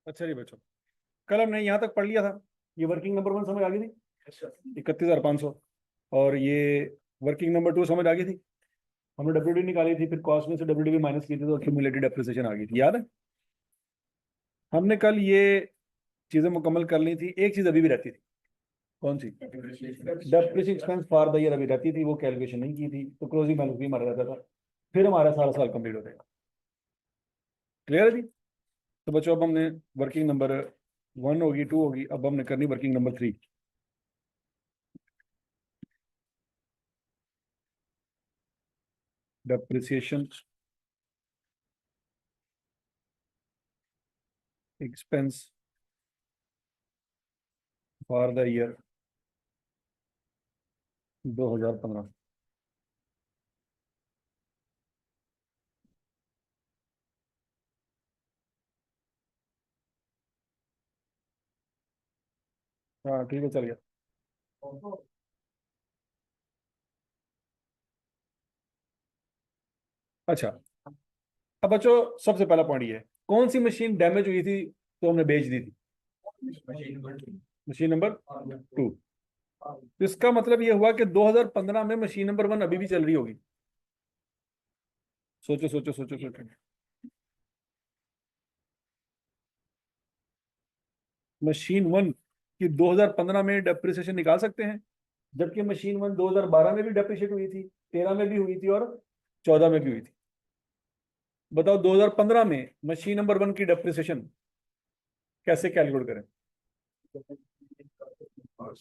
अच्छा जी बच्चों, कल हमने यहाँ तक पढ़ लिया था। ये वर्किंग नंबर 1 समझ आ गई थी, 31,500। और ये वर्किंग नंबर 2 समझ आ गई थी। हमने डब्ल्यूडी निकाली थी, फिर कॉस्ट में से डब्ल्यूडी माइनस की थी तो एक्यूमुलेटेड डेप्रिसिएशन आ गई थी, याद है? हमने कल ये चीजें मुकम्मल कर ली थी। एक चीज अभी भी रहती थी, कौन सी? Depreciation expense for the year अभी रहती थी, वो कैलकुलेशन नहीं की थी, तो क्लोजिंग बैलेंस भी हमारा रहता था। फिर हमारा सारा साल कंप्लीट हो जाएगा। क्लियर है जी? तो बच्चों, अब हमने वर्किंग नंबर 1 होगी, 2 होगी, अब हमने करनी working number 3। Depreciation expense for the year 2015। हाँ ठीक है, चल गया। अच्छा, अब बच्चों सबसे पहला पॉइंट ये है, कौन सी मशीन डैमेज हुई थी तो हमने बेच दी थी? Machine number 2। तो इसका मतलब ये हुआ कि 2015 में मशीन नंबर 1 अभी भी चल रही होगी। सोचो सोचो सोचो सोचो। मशीन 1 की 2015 में डेप्रिसिएशन निकाल सकते हैं, जबकि मशीन 1 2012 में भी डेप्रिशिएट हुई थी, 13 में भी हुई थी और 14 में भी हुई थी। बताओ 2015 में मशीन नंबर 1 की डेप्रिसिएशन कैसे कैलकुलेट करें?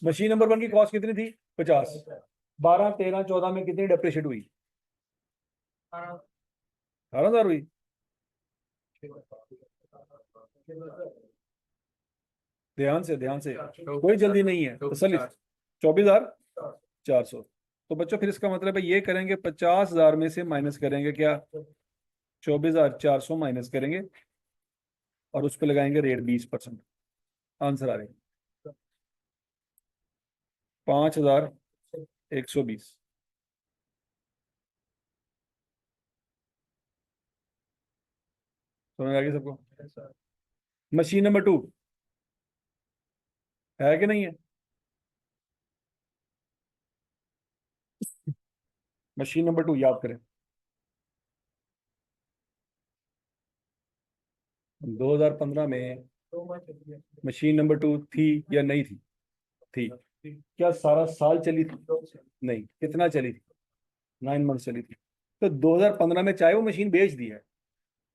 मशीन नंबर 1 की कॉस्ट कितनी थी? 50। 12, 13, 14 में कितनी डेप्रिशिएट हुई? 18,000 हुई। ध्यान से कोई जल्दी नहीं है, तसल्ली। 24,400। तो बच्चों फिर इसका मतलब है ये करेंगे, 50,000 में से माइनस करेंगे क्या? 24,400 माइनस करेंगे और उस पर लगाएंगे रेट 20%। आंसर आ रही 5,120। समझ आ गई सबको? मशीन नंबर 2 है कि नहीं है? मशीन नंबर 2 याद करें। 2015 में मशीन नंबर 2 थी या नहीं थी? थी। क्या सारा साल चली थी? नहीं। कितना चली थी? 9 मंथ चली थी। तो 2015 में चाहे वो मशीन बेच दी है,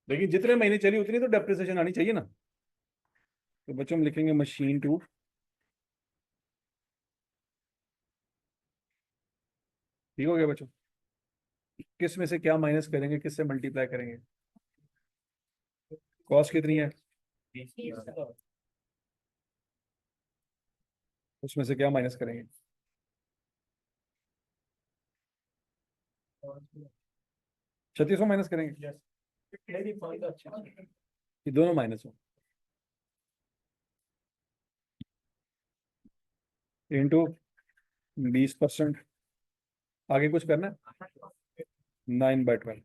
लेकिन जितने महीने चली उतनी तो डेप्रिसिएशन आनी चाहिए ना। तो बच्चों हम लिखेंगे मशीन 2। ठीक हो गया बच्चों? किस में से क्या माइनस करेंगे, किससे मल्टीप्लाई करेंगे? कॉस्ट कितनी है? उसमें से क्या माइनस करेंगे? 3600 माइनस करेंगे। ये दोनों माइनस हो, इंटू 20%। आगे कुछ करना है? 9/12।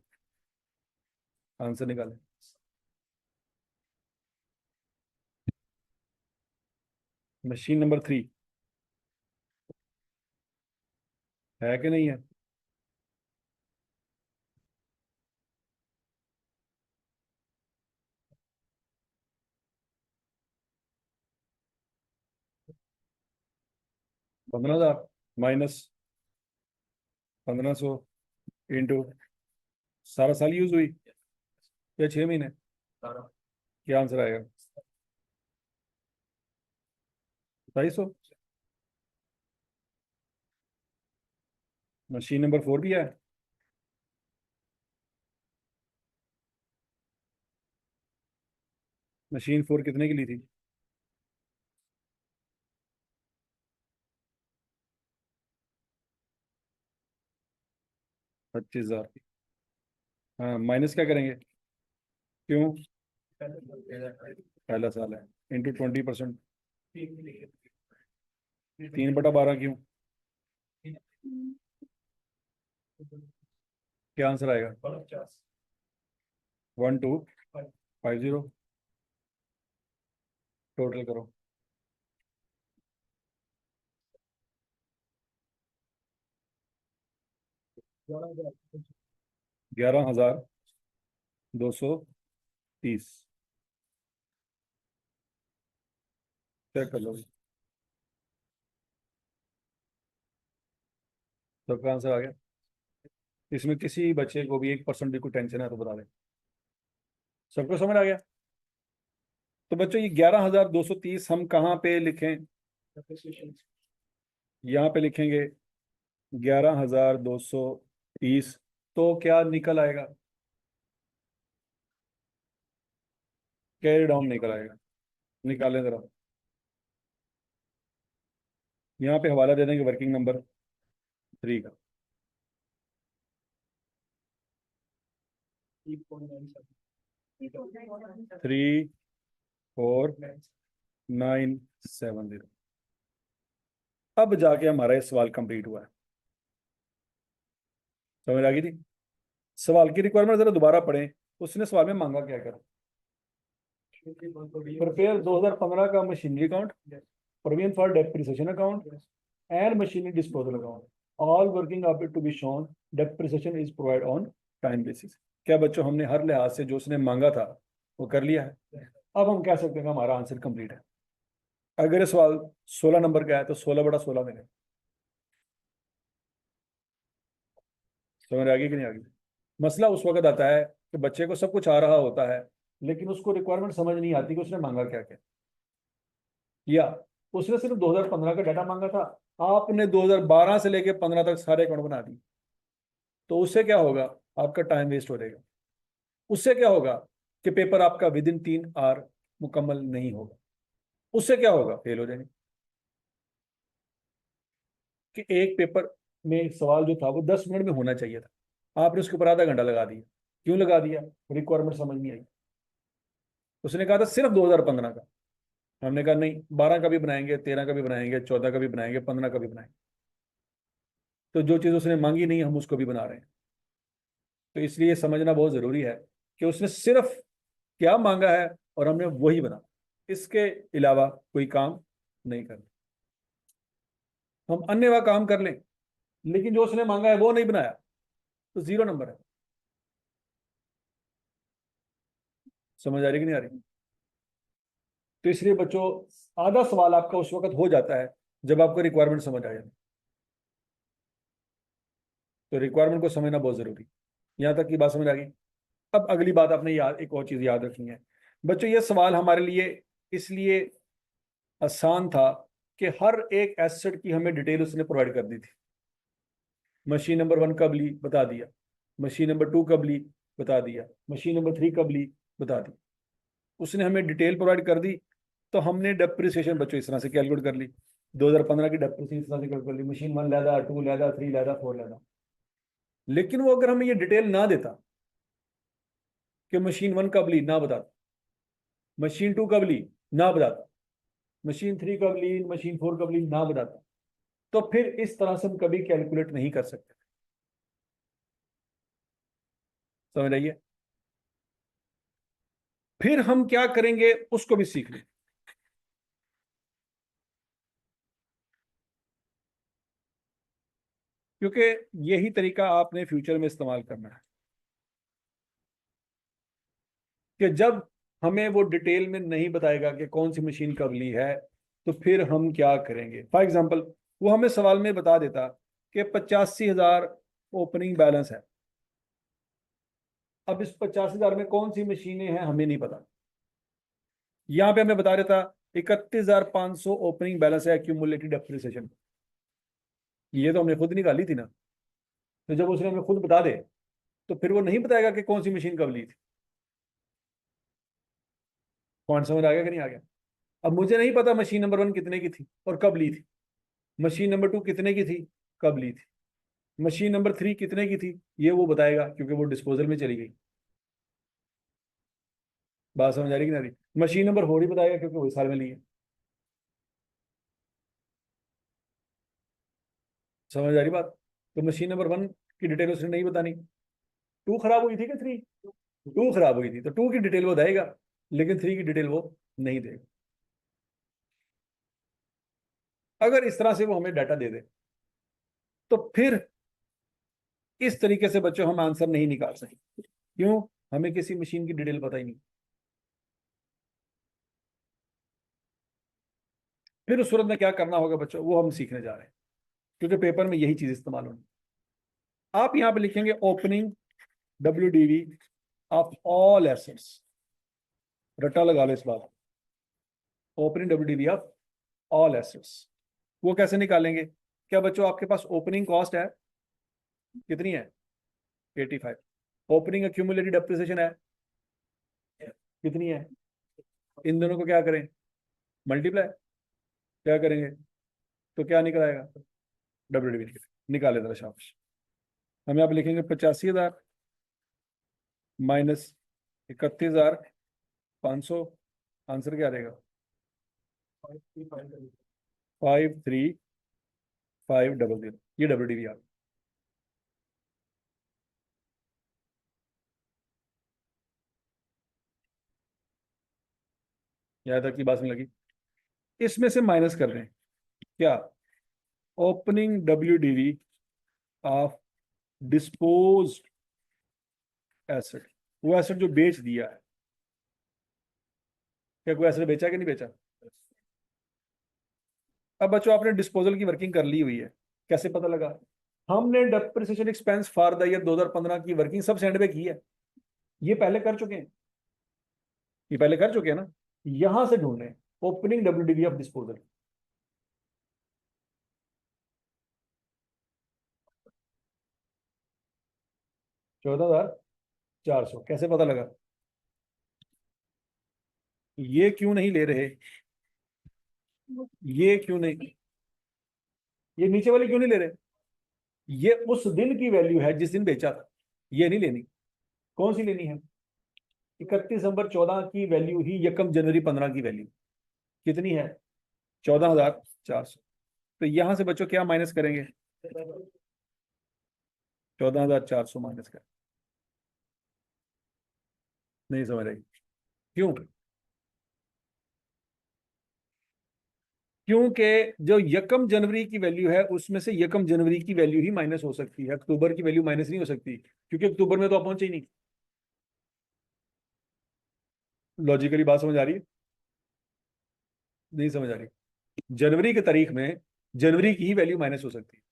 आंसर निकालें। मशीन नंबर 3 है कि नहीं है? पंद्रह हजार माइनस 1,500 इंटू सारा साल यूज हुई या 6 महीने? क्या आंसर आएगा? 2,200। मशीन नंबर 4 भी है। मशीन 4 कितने की ली थी? 25,000 की। हाँ, माइनस क्या करेंगे? क्यों? पहला साल है, इंटू 20%। 3/12 क्यों? क्या आंसर आएगा? 1250। टोटल करो। ग्यारह हजार 230। चेक कर लो, सबका आंसर आ गया। इसमें किसी बच्चे को भी 1% भी कोई टेंशन है तो बता दे। सबको समझ आ गया? तो बच्चों ये 11,230 हम कहाँ पे लिखें? यहाँ पे लिखेंगे 11,230। तो क्या निकल आएगा? कैरी डाउन निकल आएगा। निकालें जरा। यहाँ पे हवाला दे देंगे वर्किंग नंबर 3 का। 34970। अब जाके हमारा ये सवाल कंप्लीट हुआ है। समझ आ गई थी? सवाल की रिक्वायरमेंट जरा दोबारा पढ़ें। उसने सवाल में मांगा क्या कर? प्रिपेयर 2015 का machinery account, provision for depreciation account and machinery disposal account, all working up to be shown, depreciation is provide on time basis. क्या बच्चों हमने हर लिहाज से जो उसने मांगा था वो कर लिया है? अब हम कह सकते हैं कि हमारा आंसर कंप्लीट है। अगर ये सवाल 16 नंबर का है तो 16/16 मिले। समझ आ गई कि नहीं आ गई? मसला उस वक्त आता है कि बच्चे को सब कुछ आ रहा होता है लेकिन उसको रिक्वायरमेंट समझ नहीं आती कि उसने मांगा क्या क्या। या उसने सिर्फ 2015 का डाटा मांगा था, आपने 2012 से लेके 15 तक सारे अकाउंट बना दिए। तो उससे क्या होगा? आपका टाइम वेस्ट हो जाएगा। उससे क्या होगा कि पेपर आपका विद इन 3 आवर मुकम्मल नहीं होगा। उससे क्या होगा? फेल हो जाएंगे। कि एक पेपर में एक सवाल जो था वो 10 मिनट में होना चाहिए था, आपने उसके ऊपर आधा घंटा लगा दिया। क्यों लगा दिया? रिक्वायरमेंट समझ नहीं आई। उसने कहा था सिर्फ 2015 का। हमने कहा नहीं, 12 का भी बनाएंगे, 13 का भी बनाएंगे, 14 का भी बनाएंगे, 15 का भी बनाएंगे। तो जो चीज़ उसने मांगी नहीं हम उसको भी बना रहे हैं। तो इसलिए समझना बहुत ज़रूरी है कि उसने सिर्फ क्या मांगा है और हमने वही बना। इसके अलावा कोई काम नहीं करना। हम अन्य वह काम कर लें लेकिन जो उसने मांगा है वो नहीं बनाया तो 0 नंबर है। समझ आ रही कि नहीं आ रही? तो इसलिए बच्चों आधा सवाल आपका उस वक्त हो जाता है जब आपको रिक्वायरमेंट समझ आ जाए। तो रिक्वायरमेंट को समझना बहुत जरूरी। यहां तक की बात समझ आ गई? अब अगली बात आपने याद, एक और चीज याद रखनी है बच्चों। ये सवाल हमारे लिए इसलिए आसान था कि हर एक एसेट की हमें डिटेल उसने प्रोवाइड कर दी थी। मशीन नंबर 1 कब ली बता दिया, मशीन नंबर 2 कब ली बता दिया, मशीन नंबर 3 कब ली बता दी। उसने हमें डिटेल प्रोवाइड कर दी। तो हमने डेप्रिसिएशन बच्चों इस तरह से कैलकुलेट कर ली। 2015 की डेप्रिसिएशन इस तरह से कैलकुलेट कर ली। मशीन 1 लेदा, 2 लेदा, 3 लेदा, 4 लेदा। लेकिन वो अगर हमें ये डिटेल ना देता कि मशीन 1 कब ली ना बताता, मशीन 2 कब ली ना बताता, मशीन 3 कब ली, मशीन 4 कब ली ना बताता, तो फिर इस तरह से हम कभी कैलकुलेट नहीं कर सकते। समझ आइए? फिर हम क्या करेंगे उसको भी सीख लें। क्योंकि यही तरीका आपने फ्यूचर में इस्तेमाल करना है कि जब हमें वो डिटेल में नहीं बताएगा कि कौन सी मशीन कब ली है तो फिर हम क्या करेंगे। फॉर एग्जाम्पल वो हमें सवाल में बता देता कि 85,000 ओपनिंग बैलेंस है। अब इस 85,000 में कौन सी मशीनें हैं हमें नहीं पता। यहां पे हमें बता देता 31,500 ओपनिंग बैलेंस है एक्यूमुलेटेड डेप्रिसिएशन। ये तो हमने खुद निकाली थी ना। तो जब उसने हमें खुद बता दे तो फिर वो नहीं बताएगा कि कौन सी मशीन कब ली थी। पॉइंट समझ आ गया कि नहीं आ गया? अब मुझे नहीं पता मशीन नंबर 1 कितने की थी और कब ली थी, मशीन नंबर 2 कितने की थी कब ली थी, मशीन नंबर 3 कितने की थी ये वो बताएगा क्योंकि वो डिस्पोजल में चली गई। बात समझ आ रही कि नहीं आ रही? मशीन नंबर 4 ही बताएगा क्योंकि वही साल में ली है। समझ आ रही बात? तो मशीन नंबर 1 की डिटेल उसने नहीं बतानी। 2 खराब हुई थी कि 3? 2 खराब हुई थी तो 2 की डिटेल वो देगा लेकिन 3 की डिटेल वो नहीं देगा। अगर इस तरह से वो हमें डाटा दे दे तो फिर इस तरीके से बच्चों हम आंसर नहीं निकाल सकते। क्यों? हमें किसी मशीन की डिटेल पता ही नहीं। फिर उस सूरत में क्या करना होगा बच्चों, वो हम सीखने जा रहे हैं, क्योंकि पेपर में यही चीज इस्तेमाल होगी। आप यहां पे लिखेंगे opening WDV of all assets, रट्टा लगा लो इस बात, opening WDV of all assets. वो कैसे निकालेंगे? क्या बच्चों आपके पास ओपनिंग कॉस्ट है, कितनी है? 85। ओपनिंग एक्यूमुलेटेड डेप्रिसिएशन है, कितनी है? इन दोनों को क्या करें? मल्टीप्लाई। क्या करेंगे? तो क्या निकल आएगा? WDV निकाले जरा शाबाश। हम यहाँ पे लिखेंगे 85,000 माइनस 31,500। आंसर क्या रहेगा? 53,500। ये WDV आ गया। यहाँ तक की बात नहीं लगी। इसमें से माइनस कर रहे हैं क्या? Opening WDV of disposed asset, वो एसेट जो बेच दिया है। क्या कोई एसेट बेचा कि नहीं बेचा? अब बच्चों आपने डिस्पोजल की वर्किंग कर ली हुई है, कैसे पता लगा? हमने depreciation expense for the year 2015 की वर्किंग सब सेंड पे की है। ये पहले कर चुके हैं, ये पहले कर चुके हैं ना। यहां से ढूंढ रहे हैं ओपनिंग WDV ऑफ डिस्पोजल। 14,400 कैसे पता लगा? ये क्यों नहीं ले रहे? ये क्यों नहीं, ये नीचे वाले क्यों नहीं ले रहे? ये उस दिन की वैल्यू है जिस दिन बेचा था, ये नहीं लेनी। कौन सी लेनी है? 31 दिसंबर 14 की वैल्यू ही 1 जनवरी 15 की वैल्यू कितनी है? 14,400। तो यहां से बच्चों क्या माइनस करेंगे? 14,400 माइनस कर। नहीं समझ रही क्यों? क्योंकि जो 1 जनवरी की वैल्यू है उसमें से 1 जनवरी की वैल्यू ही माइनस हो सकती है, अक्टूबर की वैल्यू माइनस नहीं हो सकती, क्योंकि अक्टूबर में तो आप पहुंचे ही नहीं। लॉजिकली बात समझ आ रही है? नहीं समझ आ रही। जनवरी की तारीख में जनवरी की ही वैल्यू माइनस हो सकती है।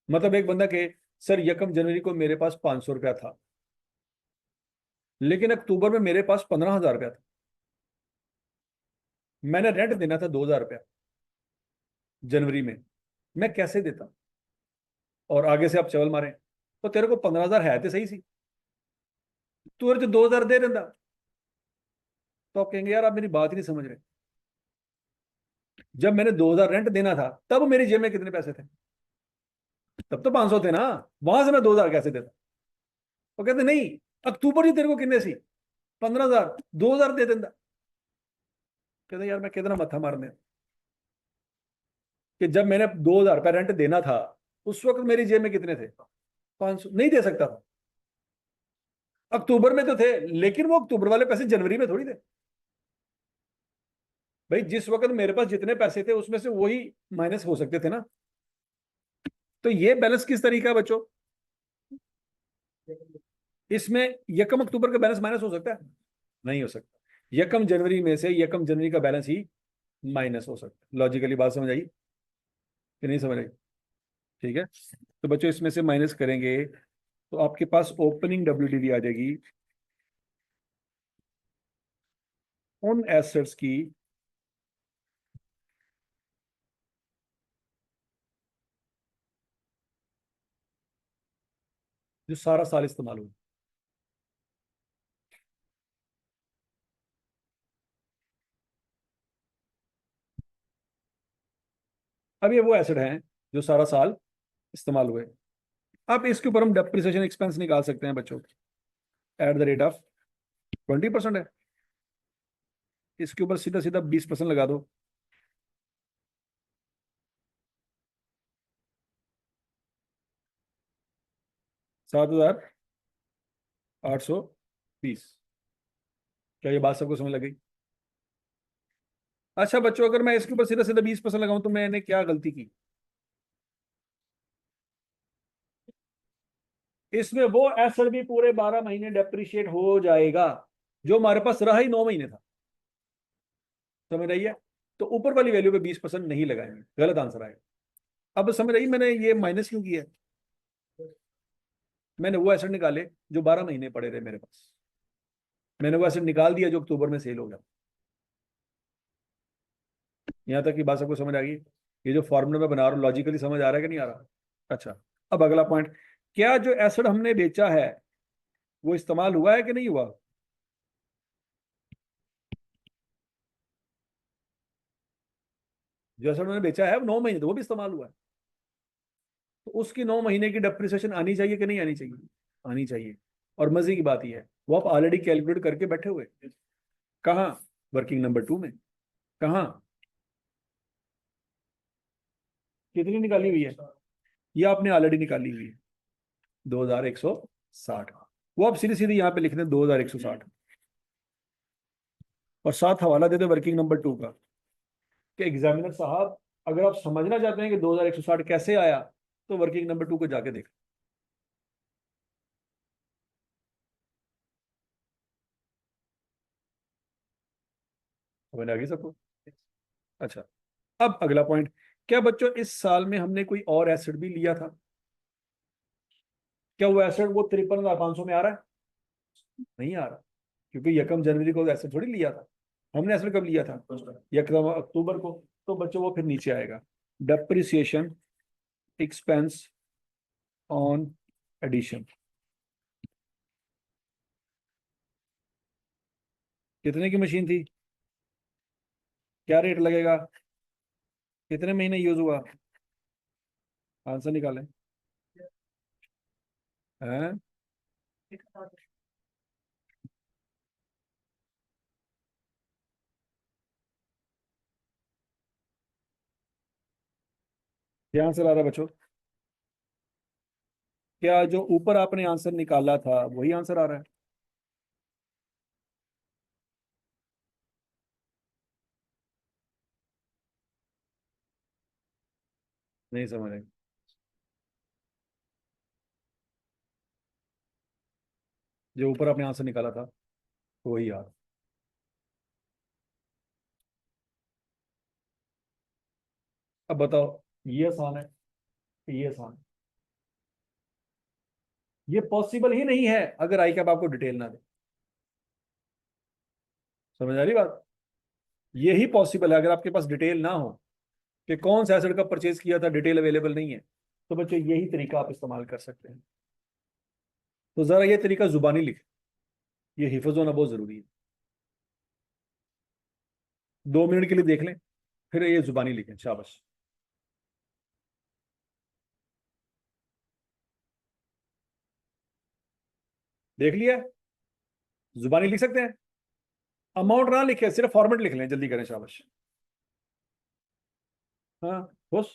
मतलब एक बंदा के, सर 1 जनवरी को मेरे पास 500 रुपया था, लेकिन अक्टूबर में मेरे पास 15,000 रुपया था, मैंने रेंट देना था 2,000 रुपया जनवरी में, मैं कैसे देता? और आगे से आप चवल मारे तो तेरे को 15,000 है तो सही सी, तू अगर जो 2,000 दे देता, तो आप कहेंगे यार आप मेरी बात ही नहीं समझ रहे। जब मैंने 2,000 रेंट देना था तब मेरी जेब में कितने पैसे थे? तब तो 500 थे ना, वहां से मैं 2,000 कैसे देता? वो कहते नहीं, अक्टूबर ही तेरे को कितने सी? 15,000, 2,000 दे देता। कहते यार मैं कितना मत्था मारने, कि जब मैंने 2,000 रुपया रेंट देना था उस वक्त मेरी जेब में कितने थे? 500 नहीं दे सकता था। अक्टूबर में तो थे, लेकिन वो अक्टूबर वाले पैसे जनवरी में थोड़ी थे। भाई जिस वक्त मेरे पास जितने पैसे थे उसमें से वही माइनस हो सकते थे ना। तो ये बैलेंस किस तरीका है बच्चों? इसमें 1 अक्टूबर का बैलेंस माइनस हो सकता है? नहीं हो सकता। 1 जनवरी में से 1 जनवरी का बैलेंस ही माइनस हो सकता है। लॉजिकली बात समझ आई कि नहीं समझ आई? ठीक है। तो बच्चों इसमें से माइनस करेंगे तो आपके पास ओपनिंग WDV आ जाएगी उन एसेट्स की जो सारा साल इस्तेमाल हुई। अब ये वो एसेट हैं जो सारा साल इस्तेमाल हुए। अब इसके ऊपर हम डेप्रिसिएशन एक्सपेंस निकाल सकते हैं बच्चों, एट द रेट ऑफ 20% है। इसके ऊपर सीधा सीधा 20% लगा दो। 7,820। क्या ये बात सबको समझ लगी? अच्छा बच्चों, अगर मैं इसके ऊपर सीधा सीधा 20% लगाऊं तो मैंने क्या गलती की? इसमें वो एसेट भी पूरे 12 महीने डेप्रिशिएट हो जाएगा, जो हमारे पास रहा ही 9 महीने था। समझ रही है? तो ऊपर वाली वैल्यू पे 20% नहीं लगाएंगे, गलत आंसर आएगा। अब समझ रही मैंने ये माइनस क्यों किया है? मैंने वो एसेट निकाले जो 12 महीने पड़े रहे मेरे पास। मैंने वो एसेट निकाल दिया जो अक्टूबर में सेल हो गया। यहाँ तक की बात सबको समझ आ गई? ये जो फॉर्मूला मैं बना रहा हूँ लॉजिकली समझ आ रहा है कि नहीं आ रहा? अच्छा, अब अगला पॉइंट, क्या जो एसेट हमने बेचा है वो इस्तेमाल हुआ है कि नहीं हुआ? जो एसेट मैंने बेचा है 9 महीने तो वो भी इस्तेमाल हुआ है, तो उसकी 9 महीने की डेप्रिसिएशन आनी चाहिए कि नहीं आनी चाहिए? आनी चाहिए। और मजे की बात यह है वो आप ऑलरेडी कैलकुलेट करके बैठे हुए। कहाँ? वर्किंग नंबर 2 में। कहाँ? कितनी निकाली हुई है? ये आपने ऑलरेडी निकाली हुई है, 2160। वो आप सीधी सीधी यहाँ पे लिख दें 2160, और साथ हवाला दे दे वर्किंग नंबर 2 का, कि एग्जामिनर साहब अगर आप समझना चाहते हैं कि 2160 कैसे आया, तो वर्किंग नंबर 2 को जाके देख। समझ आ गई सबको? अच्छा, अब अगला पॉइंट, क्या बच्चों इस साल में हमने कोई और एसेट भी लिया था? क्या वो एसेट वो 53,500 में आ रहा है? नहीं आ रहा, क्योंकि यकम जनवरी को एसेट थोड़ी लिया था। हमने एसेट कब लिया था? यकम अक्टूबर को। तो बच्चों वो फिर नीचे आएगा, डेप्रिसिएशन एक्सपेंस ऑन एडिशन। कितने की मशीन थी? क्या रेट लगेगा? कितने महीने यूज हुआ? आंसर निकालें। हैं? क्या आंसर आ रहा है बच्चों? क्या जो ऊपर आपने आंसर निकाला था वही आंसर आ रहा है? नहीं समझ रहे? जो ऊपर आपने आंसर निकाला था वही आ रहा। अब बताओ, ये आसान है, ये आसान है? ये पॉसिबल ही नहीं है अगर आई कैप आपको डिटेल ना दे। समझ आ रही बात? यही पॉसिबल है अगर आपके पास डिटेल ना हो, कि कौन सा एसेट का परचेज किया था, डिटेल अवेलेबल नहीं है, तो बच्चों यही तरीका आप इस्तेमाल कर सकते हैं। तो जरा ये तरीका जुबानी लिख, ये हिफज होना बहुत जरूरी है। 2 मिनट के लिए देख लें, फिर ये जुबानी लिखें, शाबाश। देख लिया? जुबानी लिख सकते हैं? अमाउंट ना लिखे, सिर्फ फॉर्मेट लिख लें, जल्दी करें, शाबाश। हाँ, बस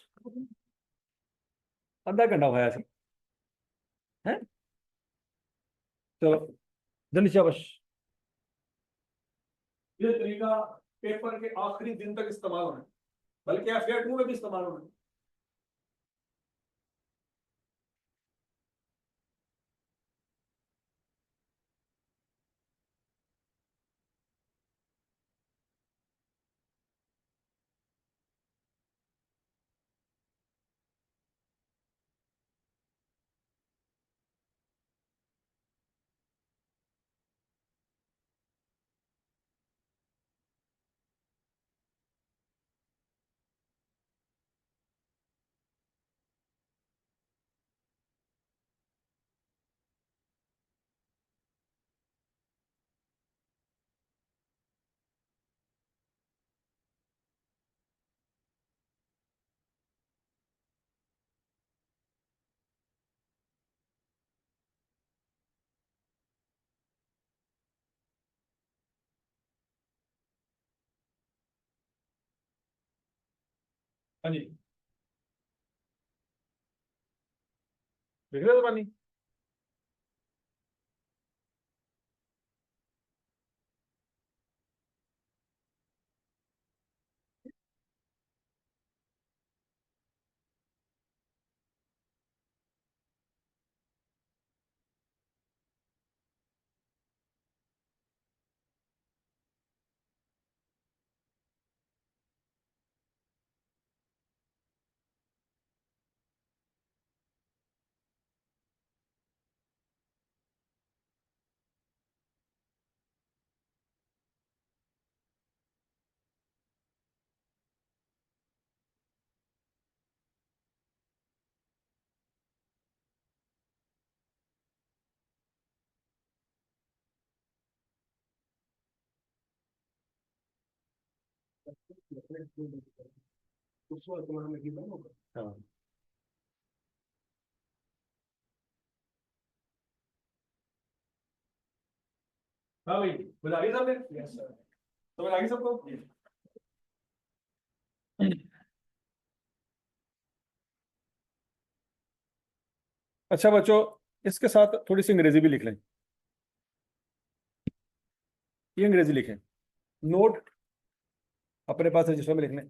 आधा घंटा हुआ ऐसे है। चलो, जल्दी, शाबाश। ये तरीका पेपर के आखिरी दिन तक इस्तेमाल होना है, बल्कि FA2 में भी इस्तेमाल होना है। हाँ जी, देख रहे हो जुबानी? हाँ हाँ भाई, बुला रही सबने, समझ आ गई सबको। अच्छा बच्चों, इसके साथ थोड़ी सी अंग्रेजी भी लिख लें। ये अंग्रेजी लिखें, नोट अपने पास रजिस्टर में लिख लें।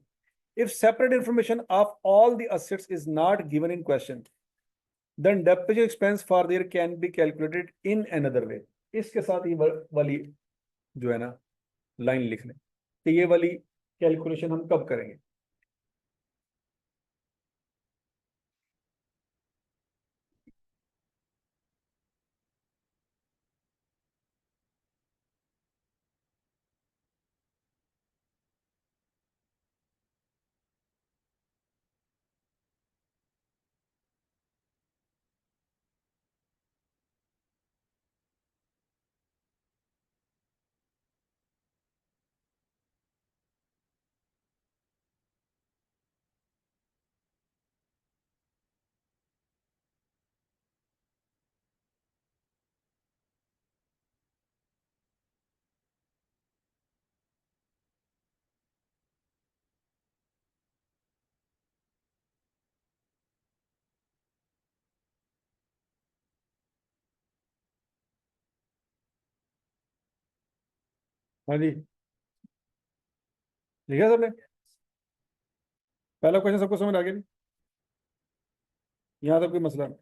If separate information of all the assets is not given in question, then depreciation expense for their can be calculated in another way. इसके साथ ये वाली जो है ना लाइन लिख लें कि ये वाली कैलकुलेशन हम कब करेंगे। हाँ जी, लिखा सबने? पहला क्वेश्चन सबको समझ आ गया नहीं? यहाँ तक कोई मसला नहीं?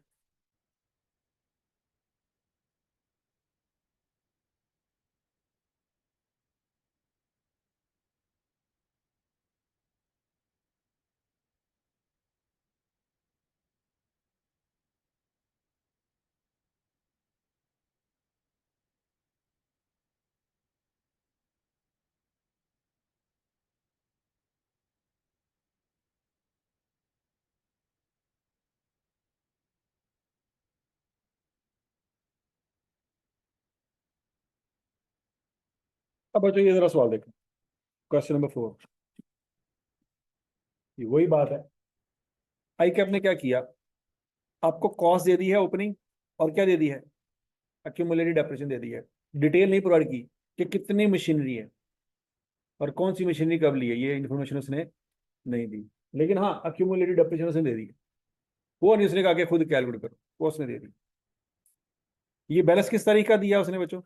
अब बच्चों ये जरा सवाल देखो, क्वेश्चन नंबर 4। ये वही बात है, आई कैप ने क्या किया, आपको कॉस्ट दे दी है ओपनिंग, और क्या दे दी है, एक्यूमुलेटेड डेप्रिसिएशन दे दी है। डिटेल नहीं प्रोवाइड की कि कितनी मशीनरी है और कौन सी मशीनरी कब ली है, ये इन्फॉर्मेशन उसने नहीं दी। लेकिन हाँ, एक्यूमुलेटेड डेप्रिसिएशन उसने दे दी। वो नहीं उसने कहा कि खुद कैलकुलेट करो, वो उसने दे दी। ये बैलेंस किस तारीख का दिया उसने बच्चों?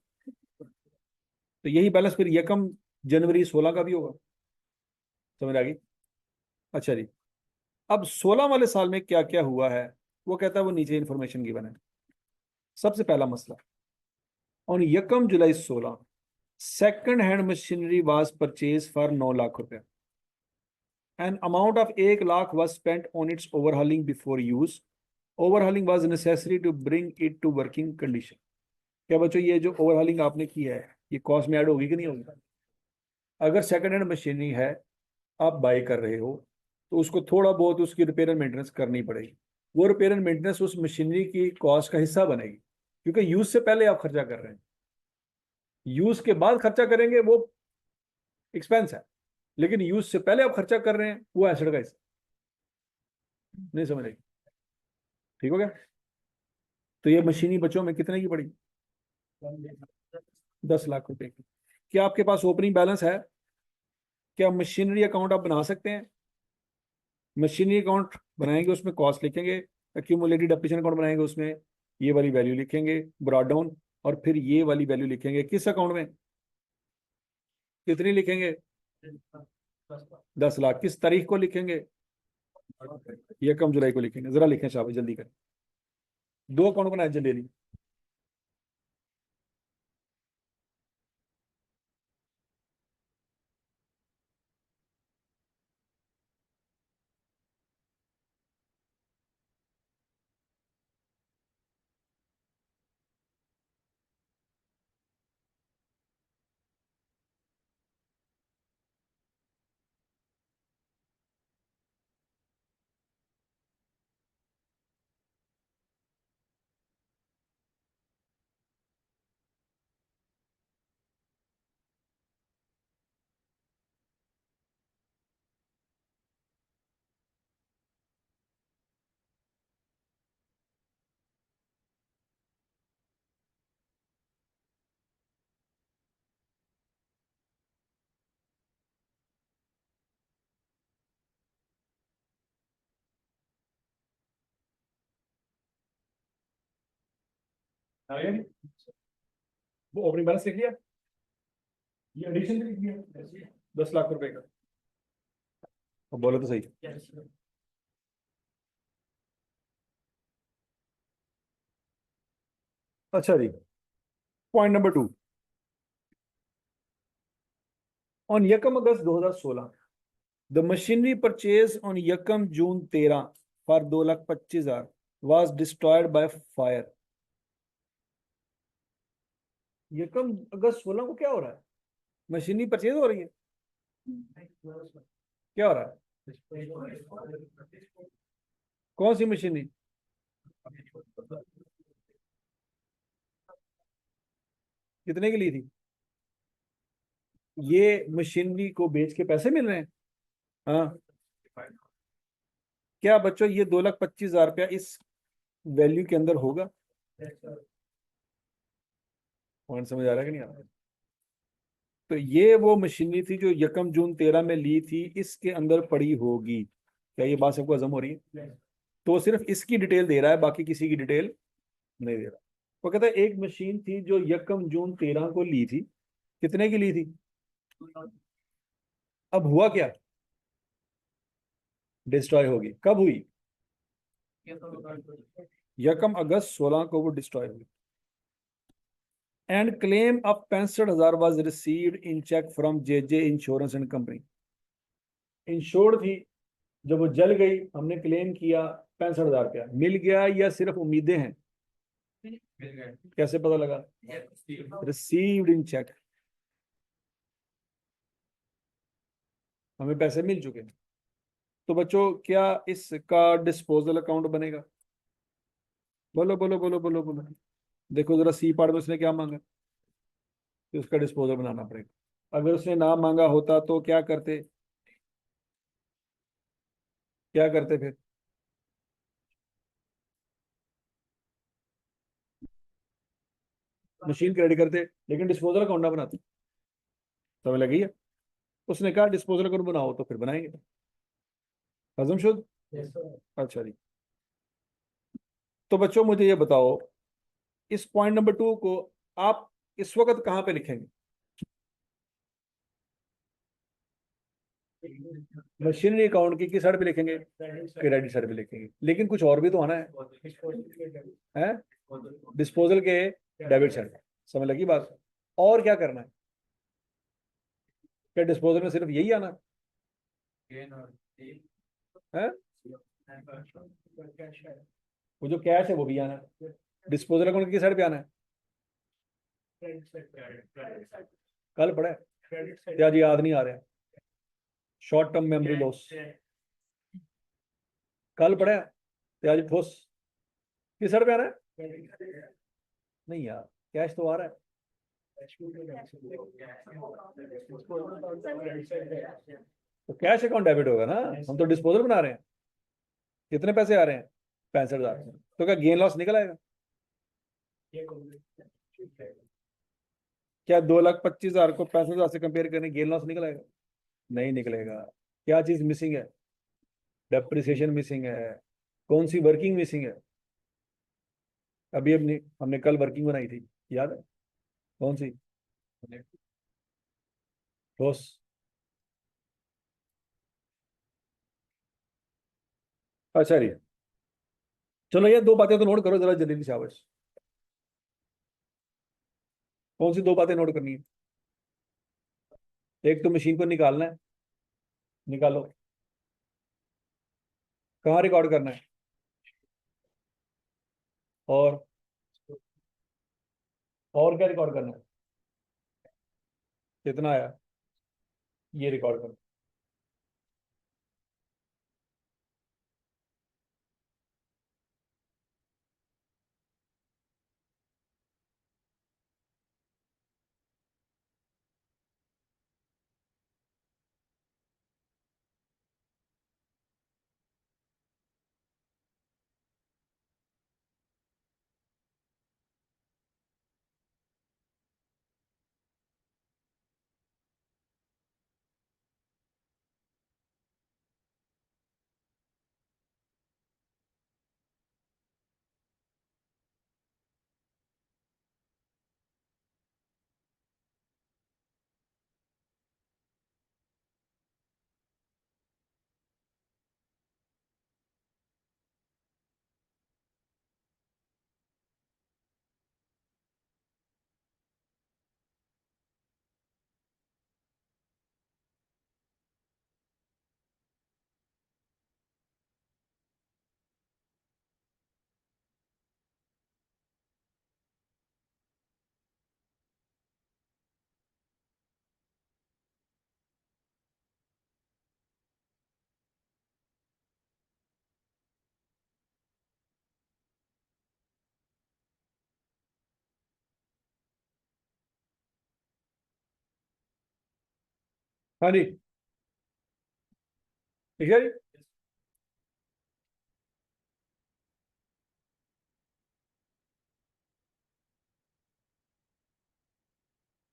तो यही बैलेंस फिर यकम जनवरी 16 का भी होगा। समझ आ गई? अच्छा जी, अब 16 वाले साल में क्या क्या हुआ है, वो कहता है वो नीचे इंफॉर्मेशन गिवन है। सबसे पहला मसला, ऑन यकम July 16, second hand machinery was purchase for 9 lakh रुपए। An amount of 1 lakh was spent on its overhauling before use. Overhauling was necessary to bring it to working condition. क्या बच्चों, ये जो ओवरहॉलिंग आपने की है, ये कॉस्ट में ऐड होगी कि नहीं होगी? अगर सेकंड हैंड मशीनरी है, आप बाई कर रहे हो, तो उसको थोड़ा बहुत उसकी रिपेयर एंड मेंटेनेंस करनी पड़ेगी। वो रिपेयर एंड मेंटेनेंस उस मशीनरी की कॉस्ट का हिस्सा बनेगी, क्योंकि यूज से पहले आप खर्चा कर रहे हैं। यूज के बाद खर्चा करेंगे वो एक्सपेंस है, लेकिन यूज से पहले आप खर्चा कर रहे हैं वो एसेट का हिस्सा। नहीं समझ रहे? ठीक हो गया? तो ये मशीनरी बच्चों में कितने की पड़ी? 10 लाख रुपए की। क्या आपके पास ओपनिंग बैलेंस है? क्या मशीनरी अकाउंट आप बना सकते हैं? मशीनरी अकाउंट बनाएंगे, उसमें कॉस्ट लिखेंगे। एक्यूमुलेटेड डेप्रिसिएशन अकाउंट बनाएंगे, उसमें ये वाली वैल्यू लिखेंगे ब्रॉड डाउन, और फिर ये वाली वैल्यू लिखेंगे किस अकाउंट में? कितनी लिखेंगे? 10 लाख। किस तारीख को लिखेंगे? ये कम जुलाई को लिखेंगे। जरा लिखें शाबाश, जल्दी करें। दो अकाउंट बनाए जल्दी जल्दी। आ गया? वो ओपनिंग बैलेंस लिख लिया, ये एडिशन लिख लिया 10 लाख रुपए का। अब बोलो तो सही। अच्छा जी, पॉइंट नंबर 2। ऑन यकम अगस्त 2016 द मशीनरी परचेज ऑन यकम जून 13 for 2,25,000 was destroyed by fire। यकम अगस्त 16 को क्या हो रहा है? मशीनरी परचेज हो रही है, क्या हो रहा है? कौन सी मशीनरी? कितने की ली थी? ये मशीनरी को बेच के पैसे मिल रहे हैं? हाँ। क्या बच्चों ये 2,25,000 रुपया इस वैल्यू के अंदर होगा? पॉइंट समझ आ रहा है कि नहीं आ रहा? तो ये वो मशीनरी थी जो यकम जून 13 में ली थी, इसके अंदर पड़ी होगी। क्या ये बात सबको हजम हो रही है? तो सिर्फ इसकी डिटेल दे रहा है, बाकी किसी की डिटेल नहीं दे रहा। वो कहता है एक मशीन थी जो यकम जून 13 को ली थी। कितने की ली थी? अब हुआ क्या? डिस्ट्रॉय होगी। कब हुई? यकम अगस्त 16 को वो डिस्ट्रॉय हुई। And claim of 65,000 was received in cheque from J J insurance and company. Insured थी, जब वो जल गई हमने क्लेम किया 65,000 रुपया। मिल गया या सिर्फ उम्मीदें हैं? कैसे पता लगा? रिसीव्ड इन चेक, हमें पैसे मिल चुके हैं। तो बच्चों क्या इसका डिस्पोजल अकाउंट बनेगा? बोलो बोलो बोलो बोलो बोलो। देखो जरा सी पार्ट में उसने क्या मांगा, कि उसका डिस्पोजल बनाना पड़ेगा। अगर उसने ना मांगा होता तो क्या करते? क्या करते फिर? मशीन क्रेडिट करते, लेकिन डिस्पोजल अकाउंट ना बनाते। समझ लगी है? उसने कहा डिस्पोजल अकाउंट बनाओ, तो फिर बनाएंगे। हजम शुद्ध। अच्छा जी। तो बच्चों मुझे ये बताओ, इस पॉइंट नंबर 2 को आप इस वक्त कहाँ पे लिखेंगे? मशीनरी अकाउंट की किस साइड पे लिखेंगे? क्रेडिट साइड पे लिखेंगे। लेकिन कुछ और भी तो आना है डिस्पोजल के डेबिट साइड। समझ लगी बात? और क्या करना है? क्या डिस्पोजल में सिर्फ यही आना है? वो जो कैश है वो भी आना है। डिस्पोजल अकाउंट की साइड पे आना है। कल पढ़ा है, आज याद नहीं आ रहा है। Short term memory loss. कल पढ़ा है, आज ठोस। किस साइड पे आ रहा है? नहीं यार, कैश तो आ रहा है। तो कैश अकाउंट डेबिट होगा ना, हम तो डिस्पोजल बना रहे हैं। कितने पैसे आ रहे हैं? 65,000। तो क्या गेन लॉस निकल आएगा? क्या 2,25,000 को 65,000 से कंपेयर करने गेन लॉस निकल आएगा? नहीं निकलेगा। क्या चीज मिसिंग है? डेप्रिसिएशन मिसिंग है। कौन सी वर्किंग मिसिंग है? अभी हमने हमने कल वर्किंग बनाई थी, याद है? कौन सी? ठोस। अच्छा जी, चलो ये 2 बातें तो नोट करो जरा जल्दी से आवाज। कौन सी 2 बातें नोट करनी है? एक तो मशीन को निकालना है, निकालो। कहाँ रिकॉर्ड करना है? और और क्या रिकॉर्ड करना है? कितना आया ये रिकॉर्ड करना। हाँ जी, ठीक है जी।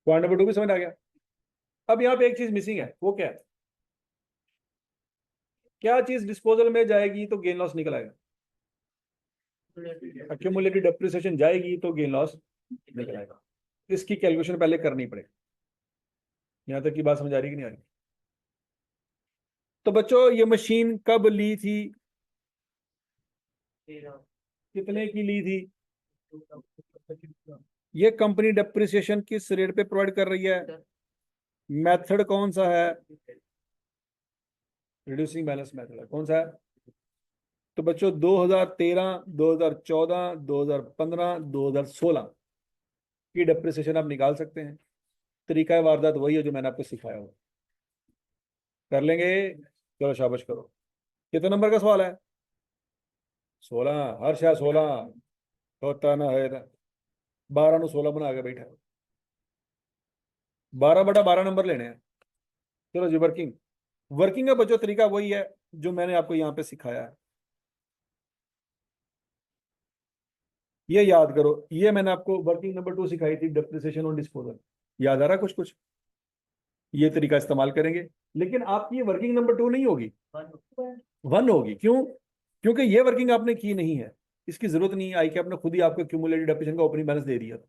पॉइंट नंबर 2 भी समझ आ गया। अब यहाँ पे एक चीज मिसिंग है, वो क्या है? क्या चीज डिस्पोजल में जाएगी तो गेन लॉस निकल आएगा? एक्यूमुलेटेड डेप्रिसिएशन जाएगी तो गेन लॉस निकल आएगा। इसकी कैलकुलेशन पहले करनी पड़ेगी। यहाँ तक की बात समझ आ रही कि नहीं आ रही? तो बच्चों ये मशीन कब ली थी? कितने की ली थी? ये कंपनी डेप्रिसिएशन किस रेट पे प्रोवाइड कर रही है? मेथड कौन सा है? रिड्यूसिंग बैलेंस मेथड है। कौन सा है? तो बच्चों 2013, 2014, 2015, 2016 की डेप्रिसिएशन आप निकाल सकते हैं। तरीका वारदात वही है जो मैंने आपको सिखाया हो। कर लेंगे? चलो शाबाश करो। कितने नंबर का सवाल है? 16। हर शायद 16 होता ना है। 12 नु 16 बना के बैठा है। 12/12 नंबर लेने हैं। चलो जी, वर्किंग। वर्किंग का बच्चों तरीका वही है जो मैंने आपको यहाँ पे सिखाया है। ये याद करो, ये मैंने आपको वर्किंग नंबर 2 सिखाई थी, डेप्रिसिएशन और डिस्पोजल। याद आ रहा कुछ कुछ? ये तरीका इस्तेमाल करेंगे। लेकिन आपकी ये वर्किंग नंबर 2 नहीं होगी, 1 होगी। क्यों? क्योंकि ये वर्किंग आपने की नहीं है। इसकी जरूरत नहीं आई कि आपने खुद ही आपको क्यूमुलेटेड डेप्रिसिएशन का ओपनिंग बैलेंस दे दिया था।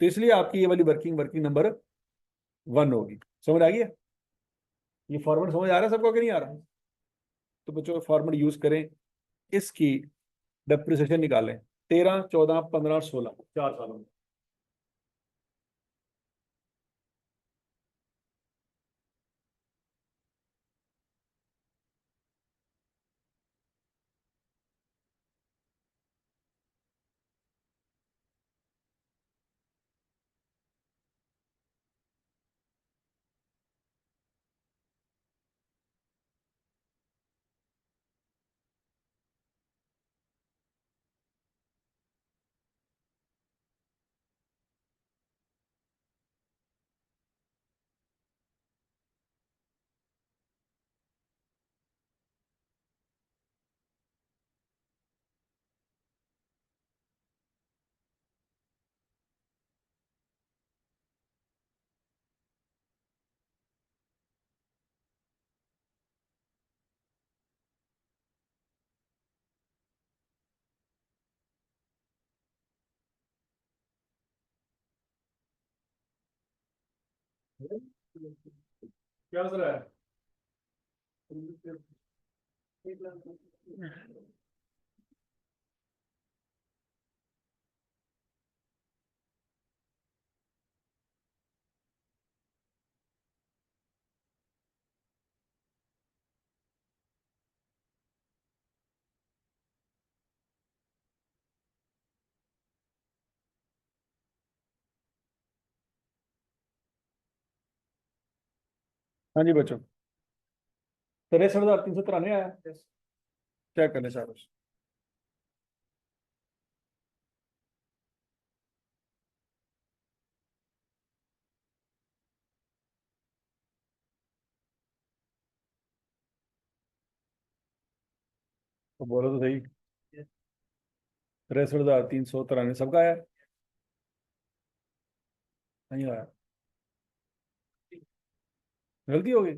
तो इसलिए आपकी ये वाली वर्किंग वर्किंग नंबर 1 होगी। समझ आ गया? ये फॉर्मेट समझ आ रहा है सबको कि नहीं आ रहा? तो बच्चों फॉर्मेट यूज करें, इसकी डेप्रिसिएशन निकालें। 13, 14, 15, 16, 4 सालों में। क्या चल रहा है? हाँ जी बच्चों, 63,393 आया। क्या करने चाह रहे हो? तो बोलो तो सही। 63,393 सबका आया? नहीं आया? गलती हो गई।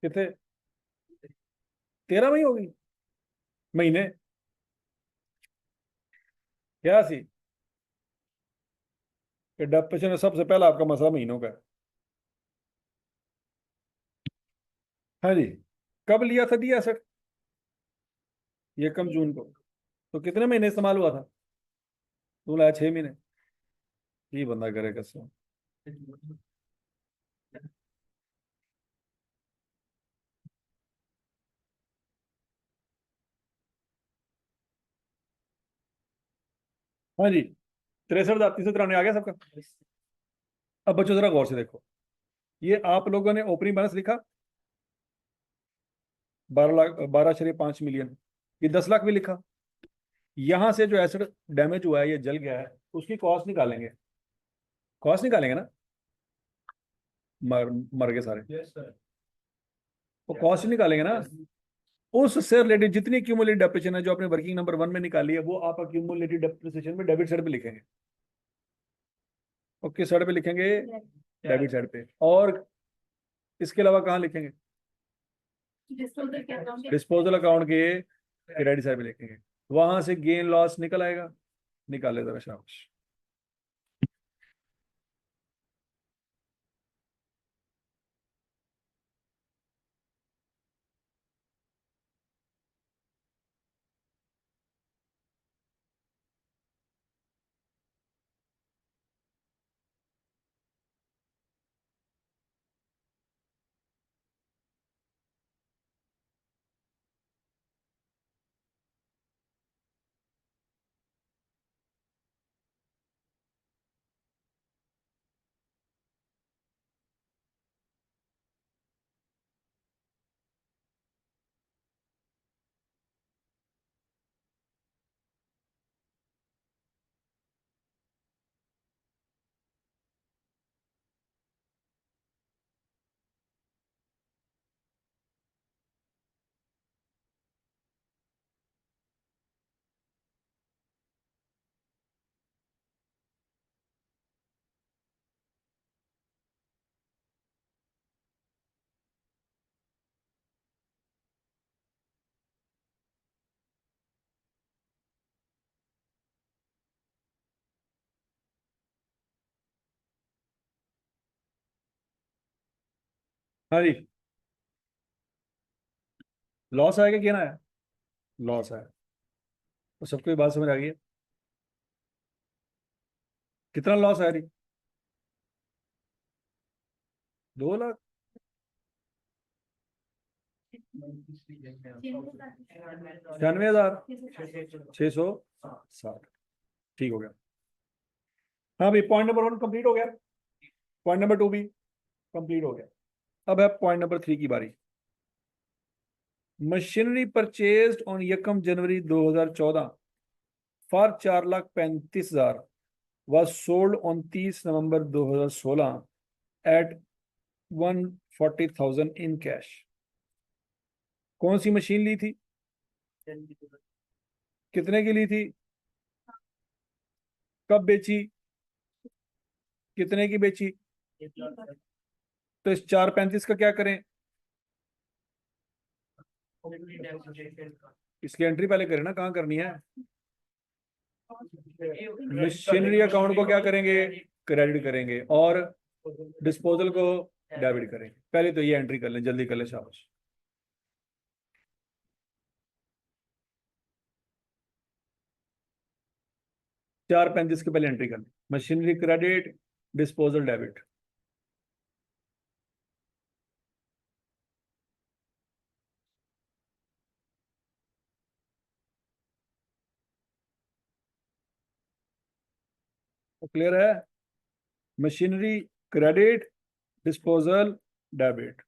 कितने? 13 में ही होगी। महीने? क्या सी? कि डेप्रेशन में सबसे पहला आपका मसला महीनों का है। हाँ जी। कब लिया था दिया सर? ये कम जून को। तो कितने महीने इस्तेमाल हुआ था? तू लाया 6 महीने। ये बंदा करे कसम। हाँ जी, 63,393 आ गया सबका। अब बच्चों जरा गौर से देखो, ये आप लोगों ने ओपनिंग बैलेंस लिखा 12 लाख, 12.5 मिलियन। ये 10 लाख भी लिखा। यहां से जो एसेट डैमेज हुआ है, ये जल गया है, उसकी कॉस्ट निकालेंगे। कॉस्ट निकालेंगे ना? मर मर गए सारे। वो कॉस्ट निकालेंगे ना, उससे रिलेटेड जितनी क्यूमुलेटेड डेप्रिसिएशन है जो आपने वर्किंग नंबर 1 में निकाली है, वो आप क्यूमुलेटेड डेप्रिसिएशन में डेबिट साइड पे लिखेंगे। और किस साइड पे लिखेंगे? डेबिट साइड पे। और इसके अलावा कहाँ लिखेंगे? डिस्पोजल अकाउंट के क्रेडिट साइड पे लिखेंगे। वहां से गेन लॉस निकल आएगा, निकाले जरा शाबाश। हाँ जी, लॉस आएगा क्या ना है? लॉस है। तो सबको ये बात समझ आ गई है? कितना लॉस है? 2 लाख? 96,660। ठीक हो गया। हाँ भाई, पॉइंट नंबर 1 कंप्लीट हो गया। पॉइंट नंबर 2 भी कंप्लीट हो गया। अब है पॉइंट नंबर 3 की बारी। Machinery purchased on 1 January 2014 for 4,35,000 was sold on 30 November 2016 at 140,000 in cash. कौन सी मशीन ली थी? कितने की ली थी? कब बेची? कितने की बेची? तो इस 4,35 का क्या करें? इसकी एंट्री पहले करें ना, कहाँ करनी है? मशीनरी अकाउंट को क्या करेंगे? क्रेडिट करेंगे, और डिस्पोजल को डेबिट करेंगे। पहले तो ये एंट्री कर लें, जल्दी कर लें शाबाश। 4,35 के पहले एंट्री कर लें। Machinery credit, disposal debit. तो क्लियर है? Machinery credit, disposal debit.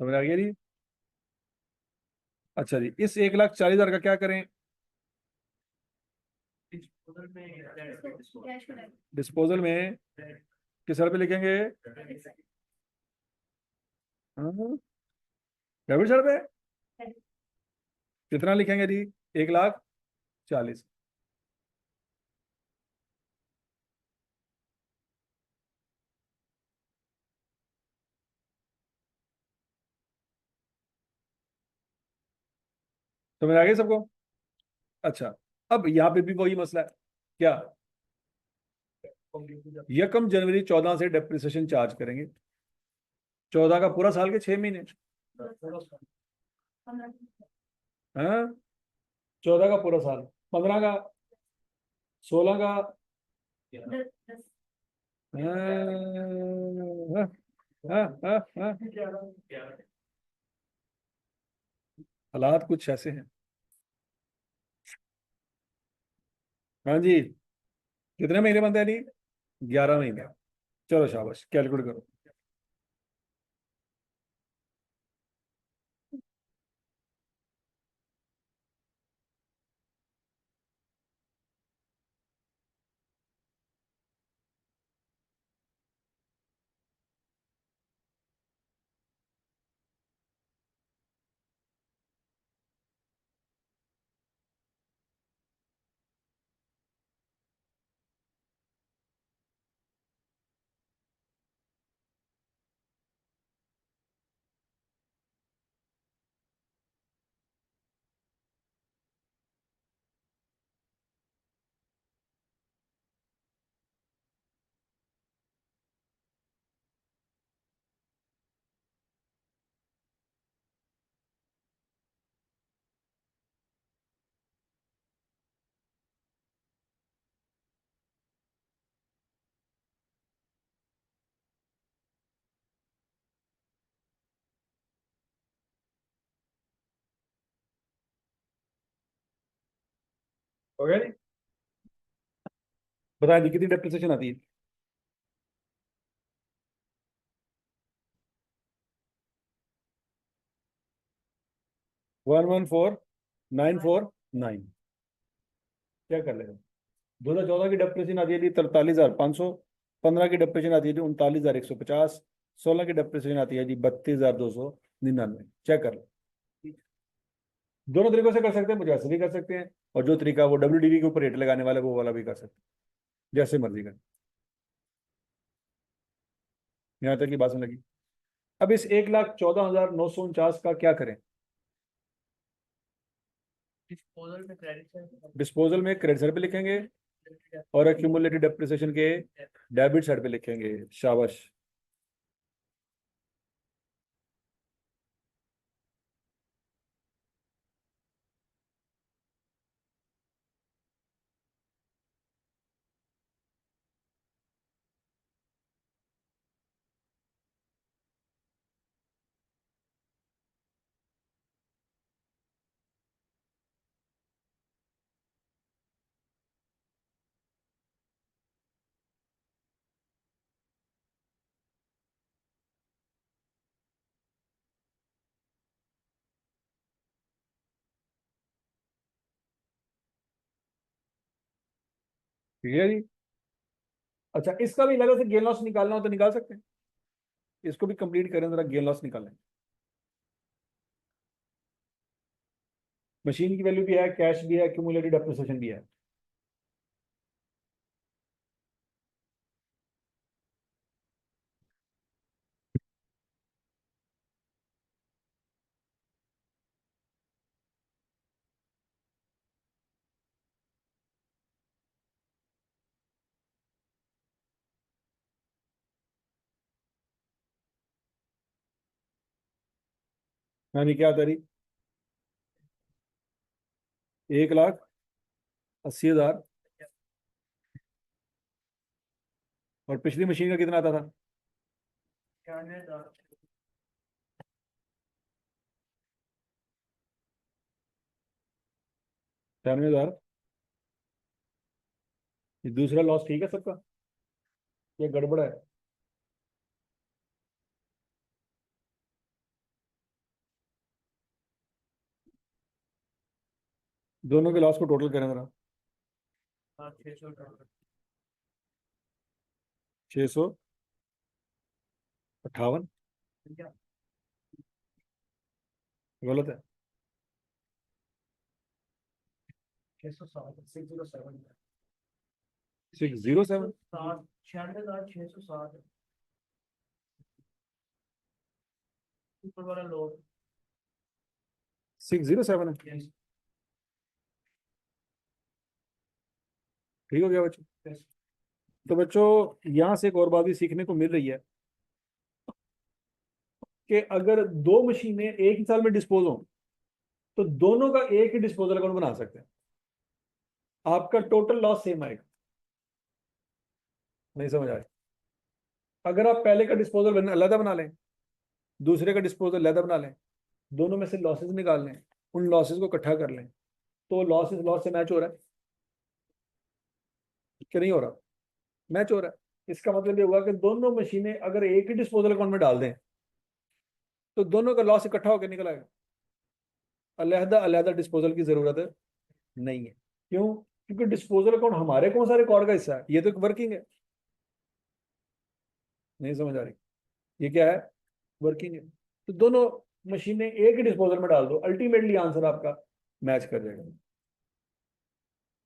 समझ आ गया जी? अच्छा जी, इस 1,40,000 का क्या करें? डिस्पोजल में किस साइड पे लिखेंगे? डेबिट साइड पे। कितना लिखेंगे जी? 1,40,000। समझ आ गया सबको? अच्छा, अब यहाँ पे भी वही मसला है। क्या? 1 जनवरी 2014 से डेप्रिसिएशन चार्ज करेंगे। 14 का पूरा साल के 6 महीने। हाँ, 14 का पूरा साल, 15 का, 16 का। हाँ, हाँ, हाँ, हाँ। हालात कुछ ऐसे हैं। हाँ जी, कितने महीने बनते हैं नहीं? 11 महीने। चलो शाबाश, कैलकुलेट करो। हो गया जी। बताएं जी कितनी डेप्रिसिएशन आती है? 114949। क्या कर लेगा? 2014 की डेप्रिसिएशन आती है जी 43,500। 15 की डेप्रिसिएशन आती है जी 39,150। 16 की डेप्रिसिएशन आती है जी 32,299। चेक कर लो। दोनों तरीकों से कर सकते हैं, मुझे ऐसे भी कर सकते हैं, और जो तरीका वो WDV के ऊपर रेट लगाने वाला है वो वाला भी कर सकते हैं, जैसे मर्जी कर। यहाँ तक की बात समझ लगी। अब इस 1,14,949 का क्या करें? डिस्पोजल में क्रेडिट साइड पे लिखेंगे और एक्यूमुलेटेड डेप्रिसिएशन के डेबिट साइड पे लिखेंगे। शाबाश। ठीक है जी। अच्छा, इसका भी लगा से गेन लॉस निकालना हो तो निकाल सकते हैं। इसको भी कंप्लीट करें जरा, गेन लॉस निकालें। मशीन की वैल्यू भी है, कैश भी है, एक्यूमुलेटेड डेप्रिसिएशन भी है। यानी क्या करी? 1,80,000। और पिछली मशीन का कितना आता था? 93,000। ये दूसरा लॉस ठीक है सबका? ये गड़बड़ है? दोनों के लॉस को टोटल करें जरा। 658। गलत है। 607। 607 है। ठीक हो गया बच्चों। तो बच्चों यहाँ से एक और बात भी सीखने को मिल रही है कि अगर दो मशीनें एक ही साल में डिस्पोज हो तो दोनों का एक ही डिस्पोजल अकाउंट बना सकते हैं। आपका टोटल लॉस सेम आएगा। नहीं समझ आए? अगर आप पहले का डिस्पोजल अलग बना लें, दूसरे का डिस्पोजल अलग बना लें, दोनों में से लॉसेस निकाल लें, उन लॉसेस को इकट्ठा कर लें, तो लॉसेस लॉस से मैच हो रहा है कि नहीं हो रहा? मैच हो रहा है। इसका मतलब ये हुआ कि दोनों मशीनें अगर एक ही डिस्पोजल अकाउंट में डाल दें तो दोनों का लॉस इकट्ठा होकर निकल आएगा। अलहदा अलहदा डिस्पोजल की जरूरत नहीं है। क्यों? क्योंकि डिस्पोजल अकाउंट हमारे कौन सा रिकॉर्ड का हिस्सा है? ये तो एक वर्किंग है। नहीं समझ आ रही? ये क्या है? वर्किंग है। तो दोनों मशीनें एक ही डिस्पोजल में डाल दो, अल्टीमेटली आंसर आपका मैच कर जाएगा।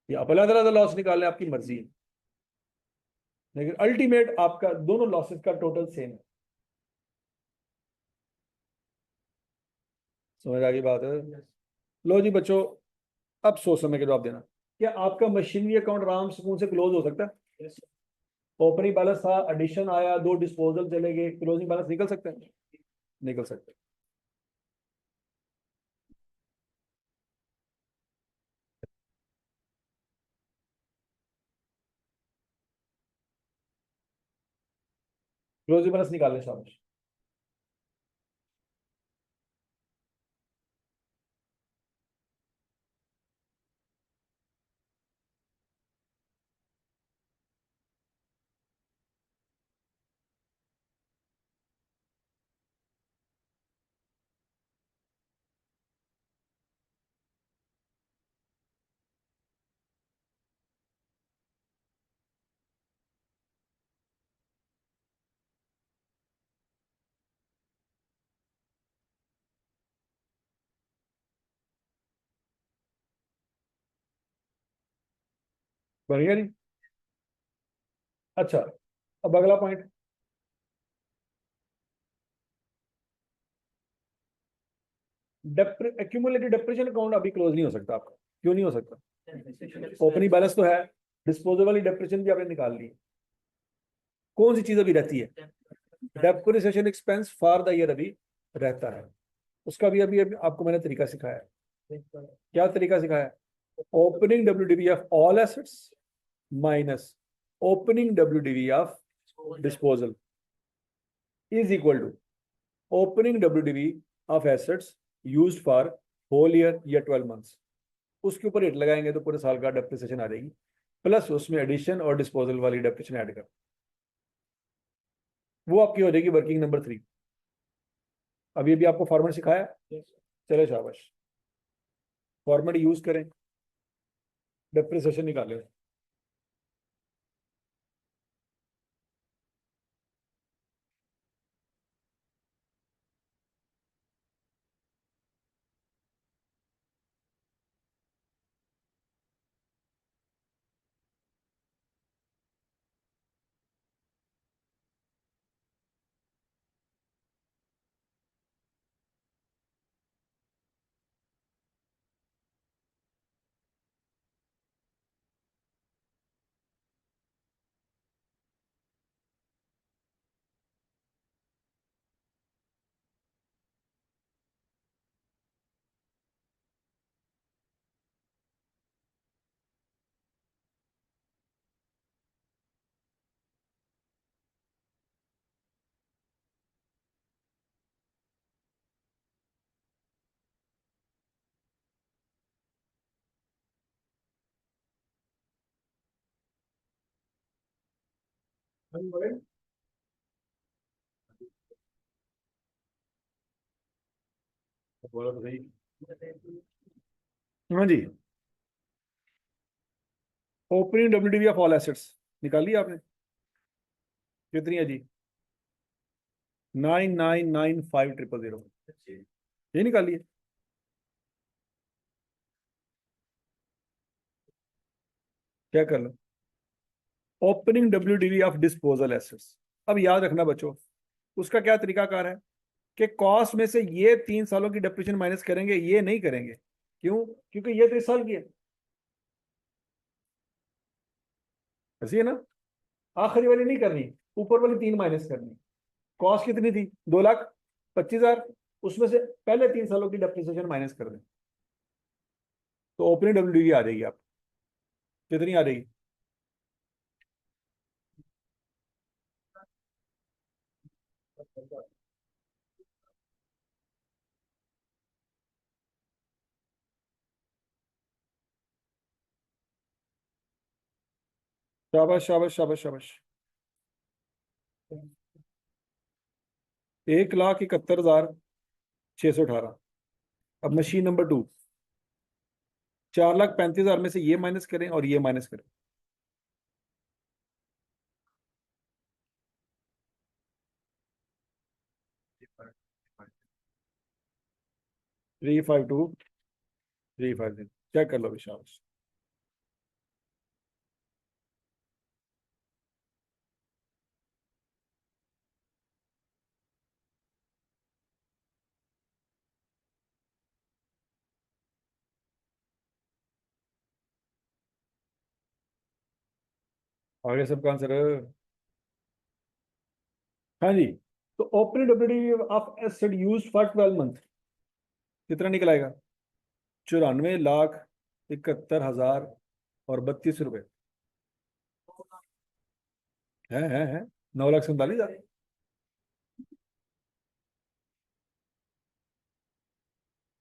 ये आप अलग अलग लॉस निकालने आपकी मर्जी है, लेकिन अल्टीमेट आपका दोनों लॉसेस का टोटल सेम है। समझ आ गई बात है? लो जी बच्चों, अब सोच समय के जवाब देना। क्या आपका मशीनरी अकाउंट आराम सुकून से क्लोज हो सकता है? ओपनिंग बैलेंस था, एडिशन आया, दो डिस्पोजल चले गए, क्लोजिंग बैलेंस निकल सकते हैं? निकल सकते हैं। क्लोजिंग बैलेंस निकालने शाबाश। बन गया नहीं? अच्छा, अब अगला पॉइंट। एक्यूमुलेटेड डेप्रिसिएशन अकाउंट अभी क्लोज नहीं हो सकता आपका। क्यों नहीं हो सकता? ओपनिंग बैलेंस तो है, डिस्पोजेबल वाली डेप्रिसिएशन भी आपने निकाल ली। कौन सी चीज अभी रहती है? Depreciation expense for the year अभी रहता है। उसका भी अभी आपको मैंने तरीका सिखाया है। क्या तरीका सिखाया है? Opening WDV of all assets minus opening WDV of disposal is equal to opening WDV of assets used for whole year या 12 मंथ्स। उसके ऊपर रेट लगाएंगे तो पूरे साल का डेप्रिसिएशन आ जाएगी, प्लस उसमें एडिशन और डिस्पोजल वाली डेप्रिसिएशन ऐड कर, वो आपकी हो जाएगी वर्किंग नंबर 3। अभी अभी आपको फॉर्मेट सिखाया। चले शाबाश, फॉर्मेट यूज करें, डेप्रिसिएशन निकालें। बोला तो सही। हाँ जी, opening WDV of all assets निकाल लिया आपने? कितनी है जी? 9,995,000। ये निकालिए। क्या कर लो? Opening WDV of disposal assets. अब याद रखना बच्चों, उसका क्या तरीकाकार है कि कॉस्ट में से ये 3 सालों की डेप्रिसिएशन माइनस करेंगे, ये नहीं करेंगे। क्यों? क्योंकि ये 30 साल की है। ऐसी है ना? आखिरी वाली नहीं करनी, ऊपर वाली 3 माइनस करनी। कॉस्ट कितनी थी? 2,25,000। उसमें से पहले 3 सालों की डेप्रिसिएशन माइनस कर दें, तो ओपनिंग डब्ल्यूडीवी आ जाएगी आप। कितनी आ जाएगी? शाबाश शाबाश शाबाश शाबाश। 1,71,618। अब मशीन नंबर 2, 4,35,000 में से ये माइनस करें और ये माइनस करें। 352,350। चेक कर लो विशाल। आगे सबका आंसर है। हाँ जी, तो opening WD of asset use for 12 month कितना निकल आएगा? 94,71,000 और 32 रुपए। है 9,47,000।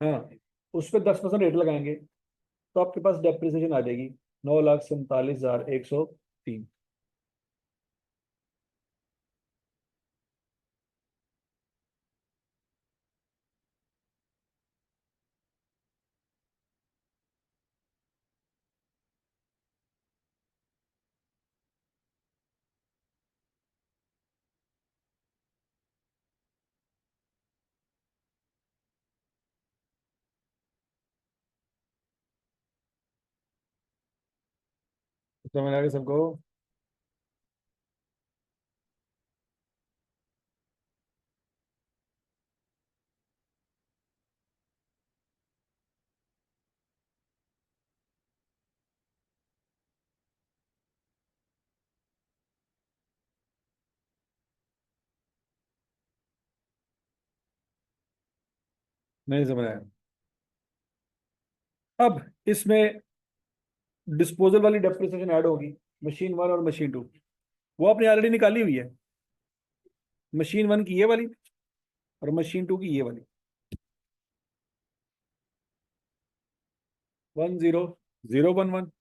हाँ, उस पर 10% रेट लगाएंगे तो आपके पास डेप्रिसिएशन आ जाएगी 9,47,103। समझ आ गया सबको? नहीं समझ आया। अब इसमें डिस्पोजल वाली डेप्रिसिएशन ऐड होगी, मशीन वन और मशीन टू। वो आपने ऑलरेडी निकाली हुई है, मशीन वन की ये वाली और मशीन टू की ये वाली। 10,011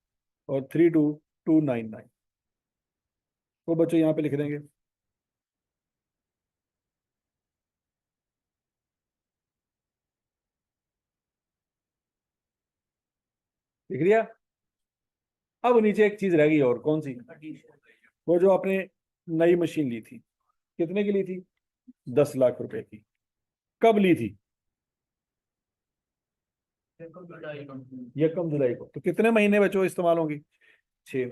और 32,299। वो बच्चों यहाँ पे लिख देंगे। लिख दिया। अब नीचे एक चीज रह गई, और कौन सी? वो जो आपने नई मशीन ली थी, कितने की ली थी? 10 लाख रुपए की। कब ली थी? 1 जुलाई को। तो कितने महीने बच्चों इस्तेमाल होंगी? 6।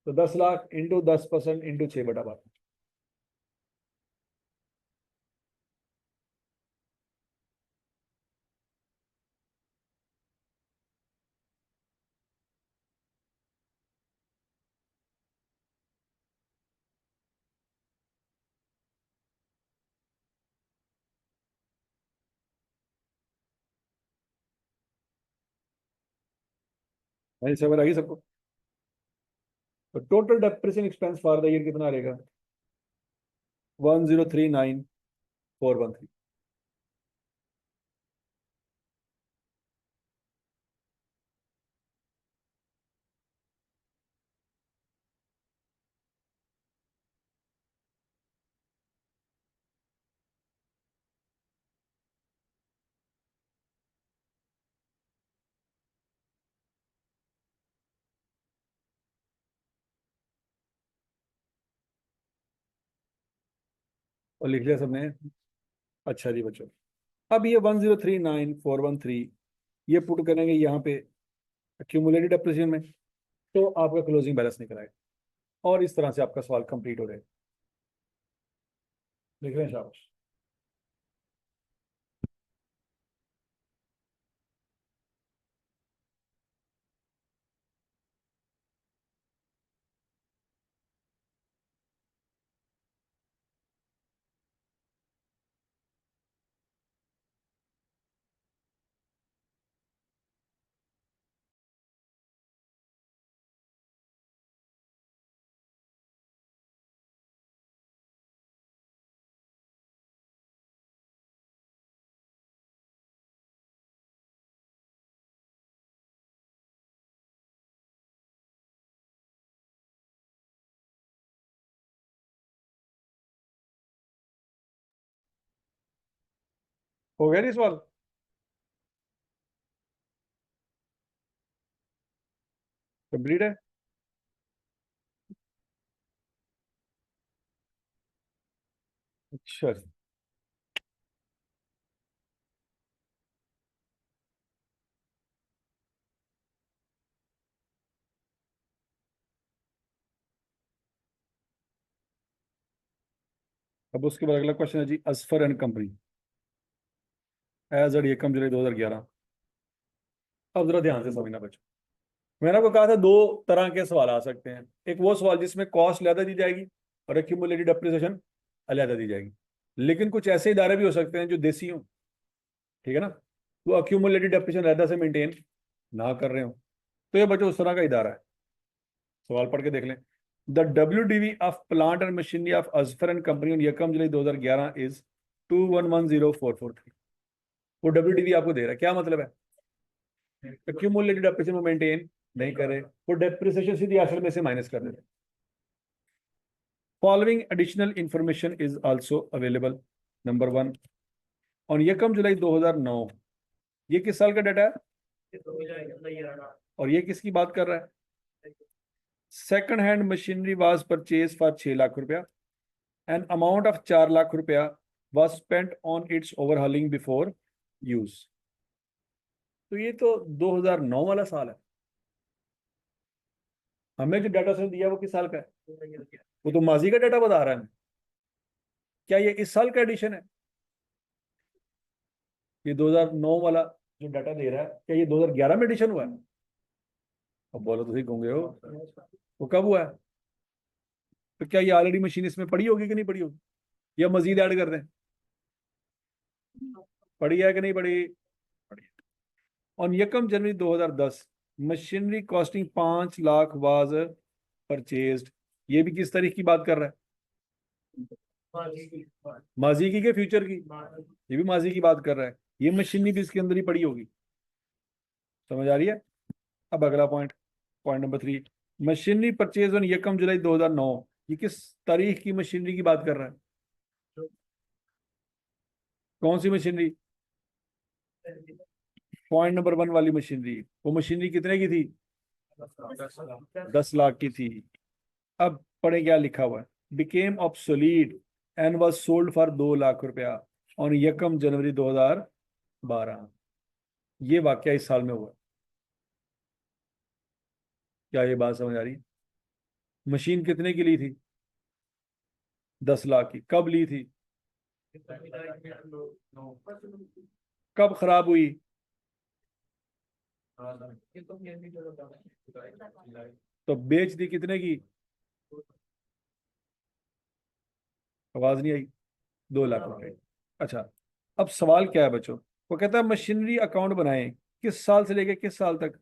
तो 10 लाख इंटू 10% इंटू 6/12। वही समझ आ गई सबको? तो total depreciation expense for the year कितना रहेगा? 1,039,413। और लिख लिया सबने? अच्छा जी बच्चों, अब ये 1,039,413 ये पुट करेंगे यहाँ पे एक्यूमुलेटेड डेप्रिसिएशन में, तो आपका क्लोजिंग बैलेंस निकल आएगा। और इस तरह से आपका सवाल कंप्लीट हो जाएगा। लिख रहे हैं? शाबाश। हो गया नहीं सवाल? कंप्लीट है? अच्छा। अब उसके बाद अगला क्वेश्चन है जी, Asfar and company as at एकम जुलाई 2011। अब जरा ध्यान से समझना बच्चों, मैंने आपको कहा था दो तरह के सवाल आ सकते हैं। एक वो सवाल जिसमें कॉस्ट अलहदा दी जाएगी और एक्यूमुलेटेड डेप्रिसिएशन अलहदा दी जाएगी। लेकिन कुछ ऐसे इदारे भी हो सकते हैं जो देसी हों, ठीक है ना, वो एक्यूमुलेटेड डेप्रिसिएशन अलहदा से मेंटेन ना कर रहे हो। तो ये बच्चों उस तरह का इदारा है। सवाल पढ़ के देख लें। The WDV of plant and machinery of Azfar and company on यकम जुलाई 2011 इज 2110443। वो WDV आपको दे रहा है, क्या मतलब है? एक्यूमुलेटेड डेप्रिसिएशन वो मेंटेन नहीं करे, वो डेप्रिसिएशन सीधी एसेट में से माइनस कर देते। Following additional information is also available. Number 1, on यकम जुलाई 2009, ये किस साल का डाटा है? और ये किसकी बात कर रहा है? Second hand machinery was purchase for 6 lakh रुपया एंड अमाउंट ऑफ 4 लाख रुपया was spent on its overhauling before use। तो ये तो 2009 वाला साल है। हमें जो डाटा सेट दिया वो किस साल का है? वो तो माजी का डाटा बता रहा है। क्या ये इस साल का एडिशन है? ये 2009 वाला जो डाटा दे रहा है, क्या ये 2011 में एडिशन हुआ है? अब बोलो तो सही, गूंगे हो। वो कब हुआ है? तो क्या ये ऑलरेडी मशीन इसमें पड़ी होगी कि नहीं पड़ी होगी, या मजीद ऐड कर दें? पड़ी है कि नहीं पड़ी? पड़ी है। ऑन यकम जनवरी 2010 machinery costing 5 lakh was purchased. ये भी किस तारीख की बात कर रहा है? माजी की के फ्यूचर की? ये भी माजी की बात कर रहा है। ये मशीनरी भी इसके अंदर ही पड़ी होगी। समझ आ रही है? अब अगला point, point number 3, machinery purchase on यकम जुलाई 2009। ये किस तारीख की मशीनरी की बात कर रहा है? कौन सी मशीनरी? पॉइंट नंबर 1 वाली मशीनरी। वो मशीनरी कितने की थी? 10 लाख की थी। अब पढ़े क्या लिखा हुआ है, became obsolete and was sold for 2 lakh रुपया और यकम जनवरी 2012। ये वाकया इस साल में हुआ। क्या ये बात समझ आ रही है? मशीन कितने की ली थी? 10 लाख की। कब ली थी? कब खराब हुई? तो बेच दी कितने की? आवाज नहीं आई। 2 लाख रुपए। अच्छा, अब सवाल क्या है बच्चों? वो कहता है मशीनरी अकाउंट बनाएं किस साल से लेके किस साल तक?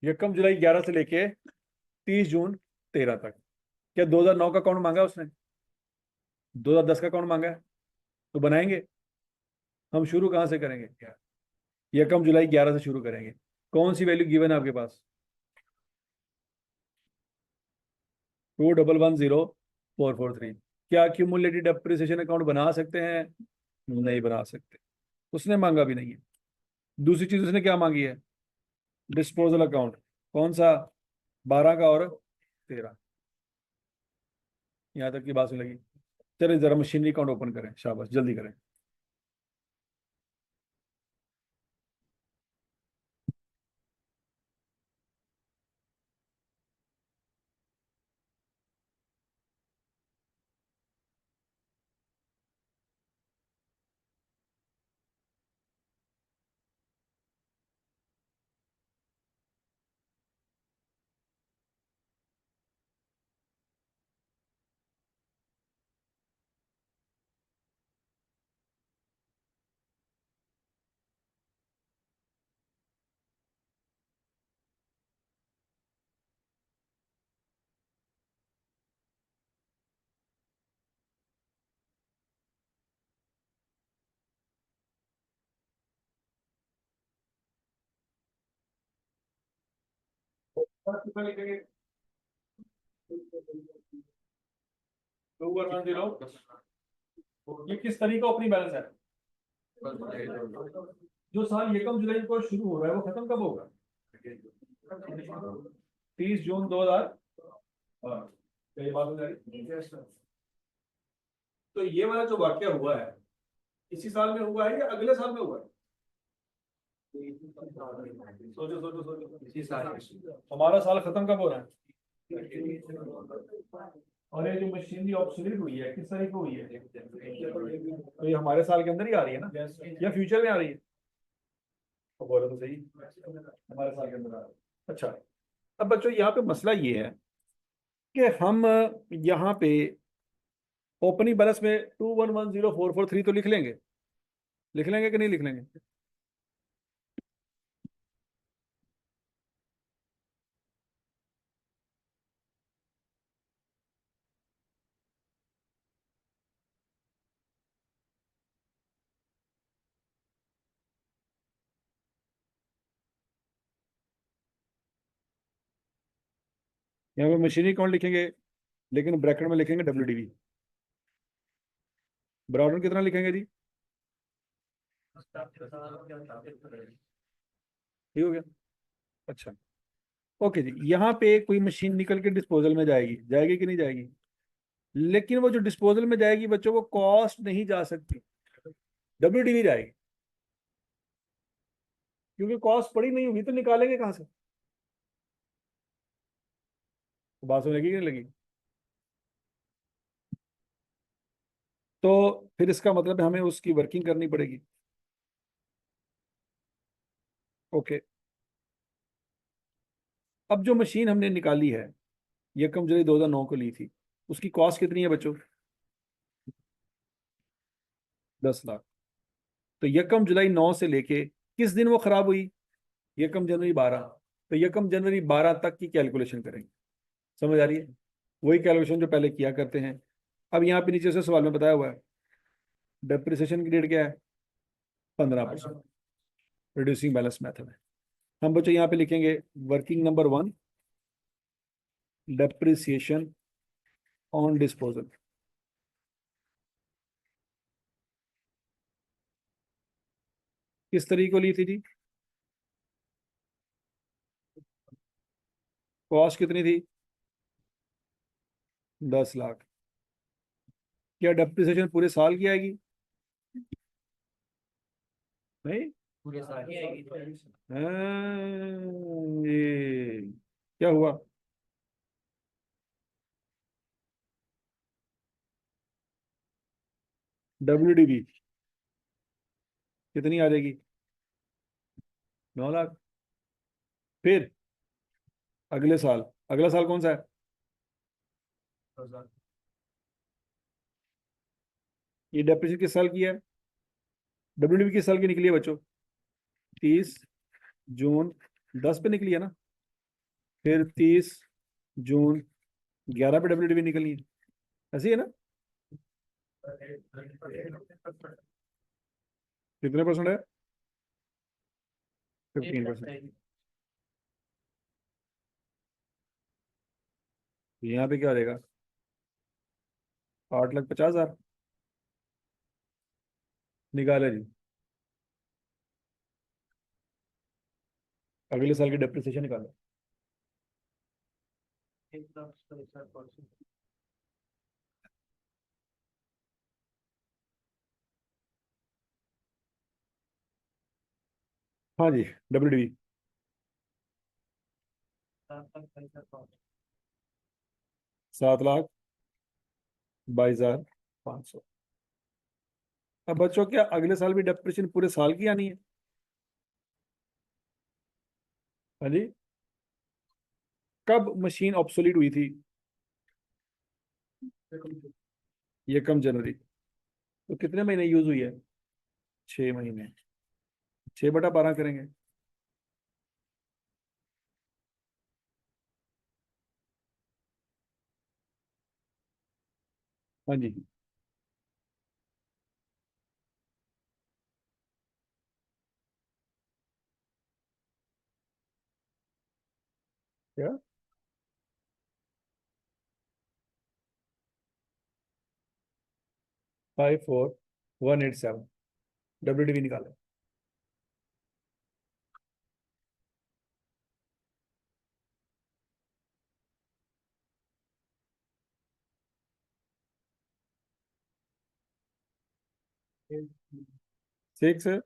यकम जुलाई 11 से लेके 30 जून 13 तक। क्या 2009 का अकाउंट मांगा उसने? 2010 का अकाउंट मांगा है? तो बनाएंगे। हम शुरू कहाँ से करेंगे? यकम जुलाई 11 से शुरू करेंगे। कौन सी वैल्यू गिवन है आपके पास? 2110443। क्या क्यूमुलेटिव डेप्रिसिएशन अकाउंट बना सकते हैं? नहीं बना सकते। उसने मांगा भी नहीं है। दूसरी चीज उसने क्या मांगी है? Disposal account. कौन सा? 12 का और 13। यहाँ तक की बात सुन लगी। चलिए जरा मशीनरी अकाउंट ओपन करें, शाबाश जल्दी करें। ये किस तरीके का ओपनिंग बैलेंस है? जो साल यकम जुलाई को शुरू हो रहा है वो खत्म कब होगा? 30 जून 2000। हाँ, तो ये बात हो जा रही। तो ये वाला जो वाक्य हुआ है इसी साल में हुआ है या अगले साल में हुआ है? सोचो सोचो सोचो, इसी साल में। हमारा साल खत्म कब हो रहा है? और ये जो मशीनरी ऑब्सोलीट हुई है किस तारीख को हुई है? तो ये हमारे साल के अंदर ही आ रही है ना, या फ्यूचर में आ रही है? तो बोलो तो सही, हमारे साल के अंदर आ रही है। अच्छा, अब बच्चों यहाँ पे मसला ये है कि हम यहाँ पे ओपनिंग बैलेंस में 2110443 तो लिख लेंगे कि नहीं लिख लेंगे? यहाँ पे मशीनरी अकाउंट लिखेंगे, लेकिन ब्रैकेट में लिखेंगे WDV। बराबर कितना लिखेंगे जी? ठीक हो गया। अच्छा, ओके जी। यहाँ पे कोई मशीन निकल के डिस्पोजल में जाएगी, जाएगी कि नहीं जाएगी? लेकिन वो जो डिस्पोजल में जाएगी बच्चों, वो कॉस्ट नहीं जा सकती, WDV जाएगी। क्योंकि कॉस्ट पड़ी नहीं होगी तो निकालेंगे कहाँ से? बात समझ लगी कि नहीं लगी? तो फिर इसका मतलब है हमें उसकी वर्किंग करनी पड़ेगी। ओके। अब जो मशीन हमने निकाली है, यकम जुलाई 2009 को ली थी, उसकी कॉस्ट कितनी है बच्चों? 10 लाख। तो यकम जुलाई 9 से लेके किस दिन वो खराब हुई? यकम जनवरी 12। तो यकम जनवरी 12 तक की कैलकुलेशन करेंगे। समझ आ रही है? वही कैलकुलेशन जो पहले किया करते हैं। अब यहाँ पे नीचे से सवाल में बताया हुआ है, डेप्रिसिएशन की डेट क्या है? 15%। रिड्यूसिंग बैलेंस मेथड है। हम बच्चों यहाँ पे लिखेंगे working number 1, depreciation on disposal. किस तरीके को ली थी जी? कॉस्ट कितनी थी? 10 लाख। क्या डेप्रिसिएशन पूरे साल की आएगी? नहीं। पूरे साल की आएगी। ये क्या हुआ? WDV कितनी आ जाएगी? 9 लाख। फिर अगले साल, अगला साल कौन सा है? ये डेप्रिसिएशन किस साल की है? WDV किस साल की निकली है बच्चों? 30 जून 10 पे निकली है ना? फिर 30 जून 11 पे WDV निकली है। ऐसी है ना? कितने परसेंट है? 15%। यहाँ पे क्या रहेगा? 8,50,000 निकाले जी। अगले साल की डेप्रिसिएशन निकालो। हाँ जी, WDV 7,22,500। अब बच्चों क्या अगले साल भी डेप्रिसिएशन पूरे साल की आनी है? हाँ जी। कब मशीन ऑब्सोलीट हुई थी? यकम जनवरी। तो कितने महीने यूज हुई है? 6 महीने। 6/12 करेंगे। हाँ जी। क्या? 54,187। WDV निकाले। 6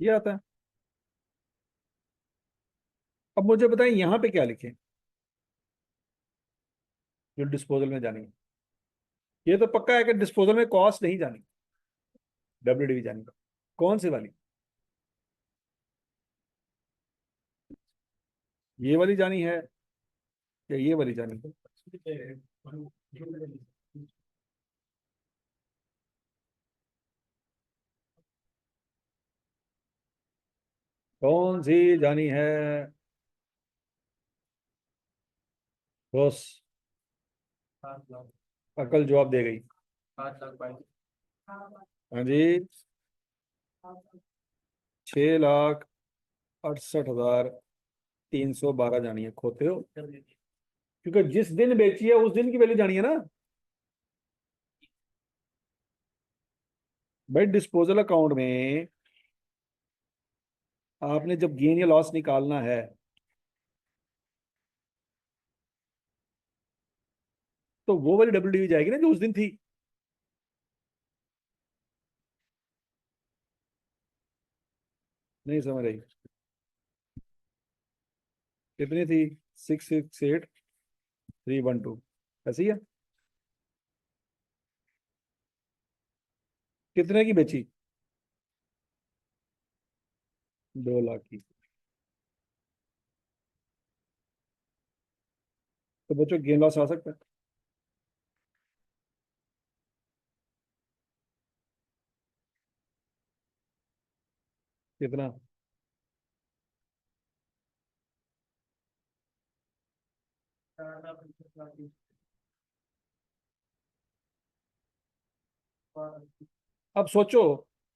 ये आता है। अब मुझे बताएं यहाँ पे क्या लिखें जो डिस्पोजल में जानी है? ये तो पक्का है कि डिस्पोजल में कॉस्ट नहीं जानी, WDV जानी। कौन सी वाली? ये वाली जानी है या ये वाली जानी है? कौन सी जानी है? बस अकल जवाब दे गई। 5 लाख 22। हाँ जी। 6,68,312 जानी है। खोते हो? क्योंकि जिस दिन बेची है उस दिन की वैल्यू जानी है ना भाई। डिस्पोजल अकाउंट में आपने जब गेन या लॉस निकालना है तो वो वाली WDV जाएगी ना जो उस दिन थी। नहीं समझ आई। कितनी थी? 668312, ऐसी है। कितने की बेची? 2 लाख की। तो बच्चों गेन लॉस आ सकता है। कितना? अब सोचो,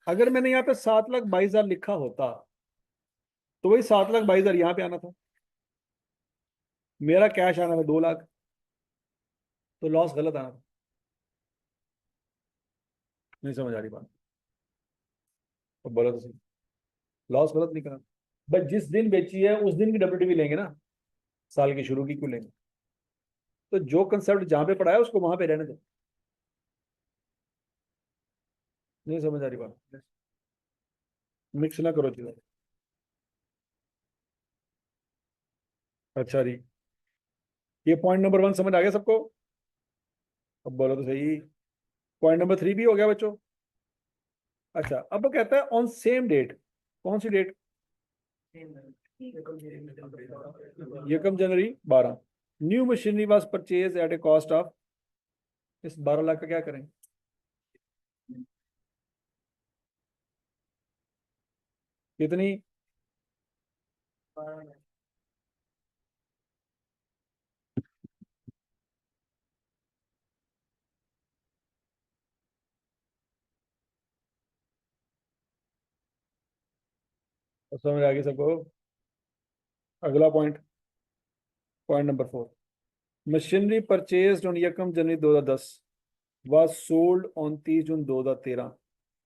अगर मैंने यहाँ पे 7,22,000 लिखा होता तो वही 7,22,000 यहाँ पे आना था। मेरा कैश आना था 2 लाख। तो लॉस गलत आना था। नहीं समझ आ रही बात? तो बोला तो सही। लॉस गलत नहीं करा। बट जिस दिन बेची है उस दिन की डब्ल्यूटीवी लेंगे ना, साल की शुरू की क्यों लेंगे? तो जो कंसेप्ट जहां पे पढ़ा है उसको वहां पे रहने दो। नहीं समझ आ रही बात? मिक्स ना करो चीजें। अच्छा जी। ये पॉइंट नंबर 1 समझ आ गया सबको? अब बोलो तो सही। पॉइंट नंबर 3 भी हो गया बच्चों? अच्छा, अब वो कहता है ऑन सेम डेट। कौन सी डेट? यकम जनवरी 12, new machinery was purchase at a cost of. इस 12 लाख का क्या करें? कितनी? तो समझ आ गई सबको? अगला point, point number 4। Machinery purchase on यकम जनवरी 2010 was sold on 30 June 2013